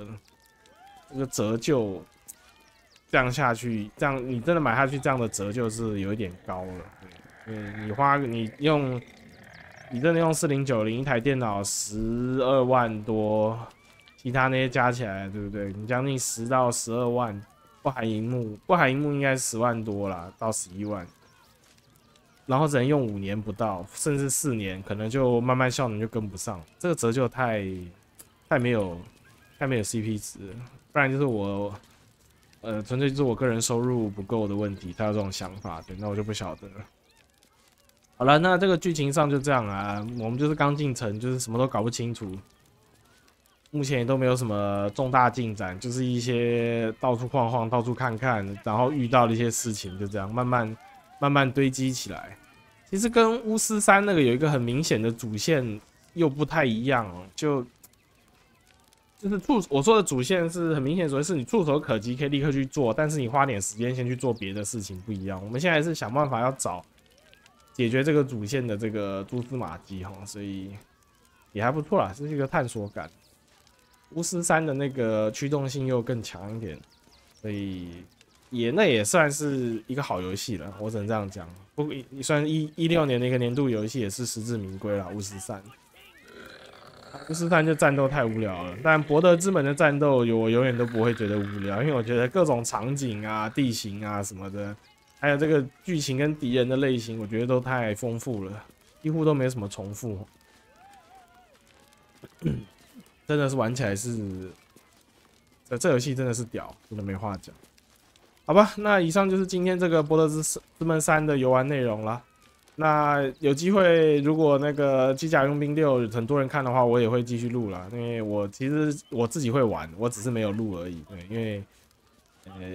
这个折旧这样下去，这样你真的买下去，这样的折旧是有一点高了。你真的用4090一台电脑12万多，其他那些加起来，对不对？你将近10到12万，不含萤幕，应该10万多啦，到11万。然后只能用5年不到，甚至4年，可能就慢慢效能就跟不上。这个折旧太没有 CP 值了，不然就是我纯粹就是我个人收入不够的问题，他有这种想法，对，那我就不晓得了。好了，那这个剧情上就这样啊，我们就是刚进城，就是什么都搞不清楚，目前也都没有什么重大进展，就是一些到处晃晃、到处看看，然后遇到的一些事情，就这样慢慢堆积起来。其实跟巫师3那个有一个很明显的主线又不太一样哦，就是我说的主线是很明显，主要是你触手可及，可以立刻去做，但是你花点时间先去做别的事情不一样。我们现在是想办法要找解决这个主线的这个蛛丝马迹哈，所以也还不错啦，这是一个探索感。巫师3的那个驱动性又更强一点，所以那也算是一个好游戏了，我只能这样讲。不过也算16年的一个年度游戏，也是实至名归啦。巫师3就战斗太无聊了，但博德之门的战斗我永远都不会觉得无聊，因为我觉得各种场景啊、地形啊什么的，还有这个剧情跟敌人的类型，我觉得都太丰富了，几乎都没什么重复。真的是玩起来是，这游戏真的是屌，真的没话讲。好吧，那以上就是今天这个《博德之门3》的游玩内容啦。那有机会，如果那个机甲佣兵6很多人看的话，我也会继续录啦。因为其实我自己会玩，我只是没有录而已。对，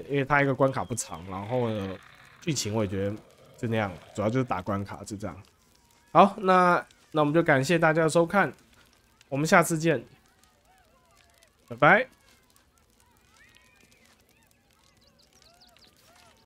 因为它一个关卡不长，然后呢，剧情我也觉得就那样，主要就是打关卡，就这样。好，那我们就感谢大家的收看，我们下次见，拜拜。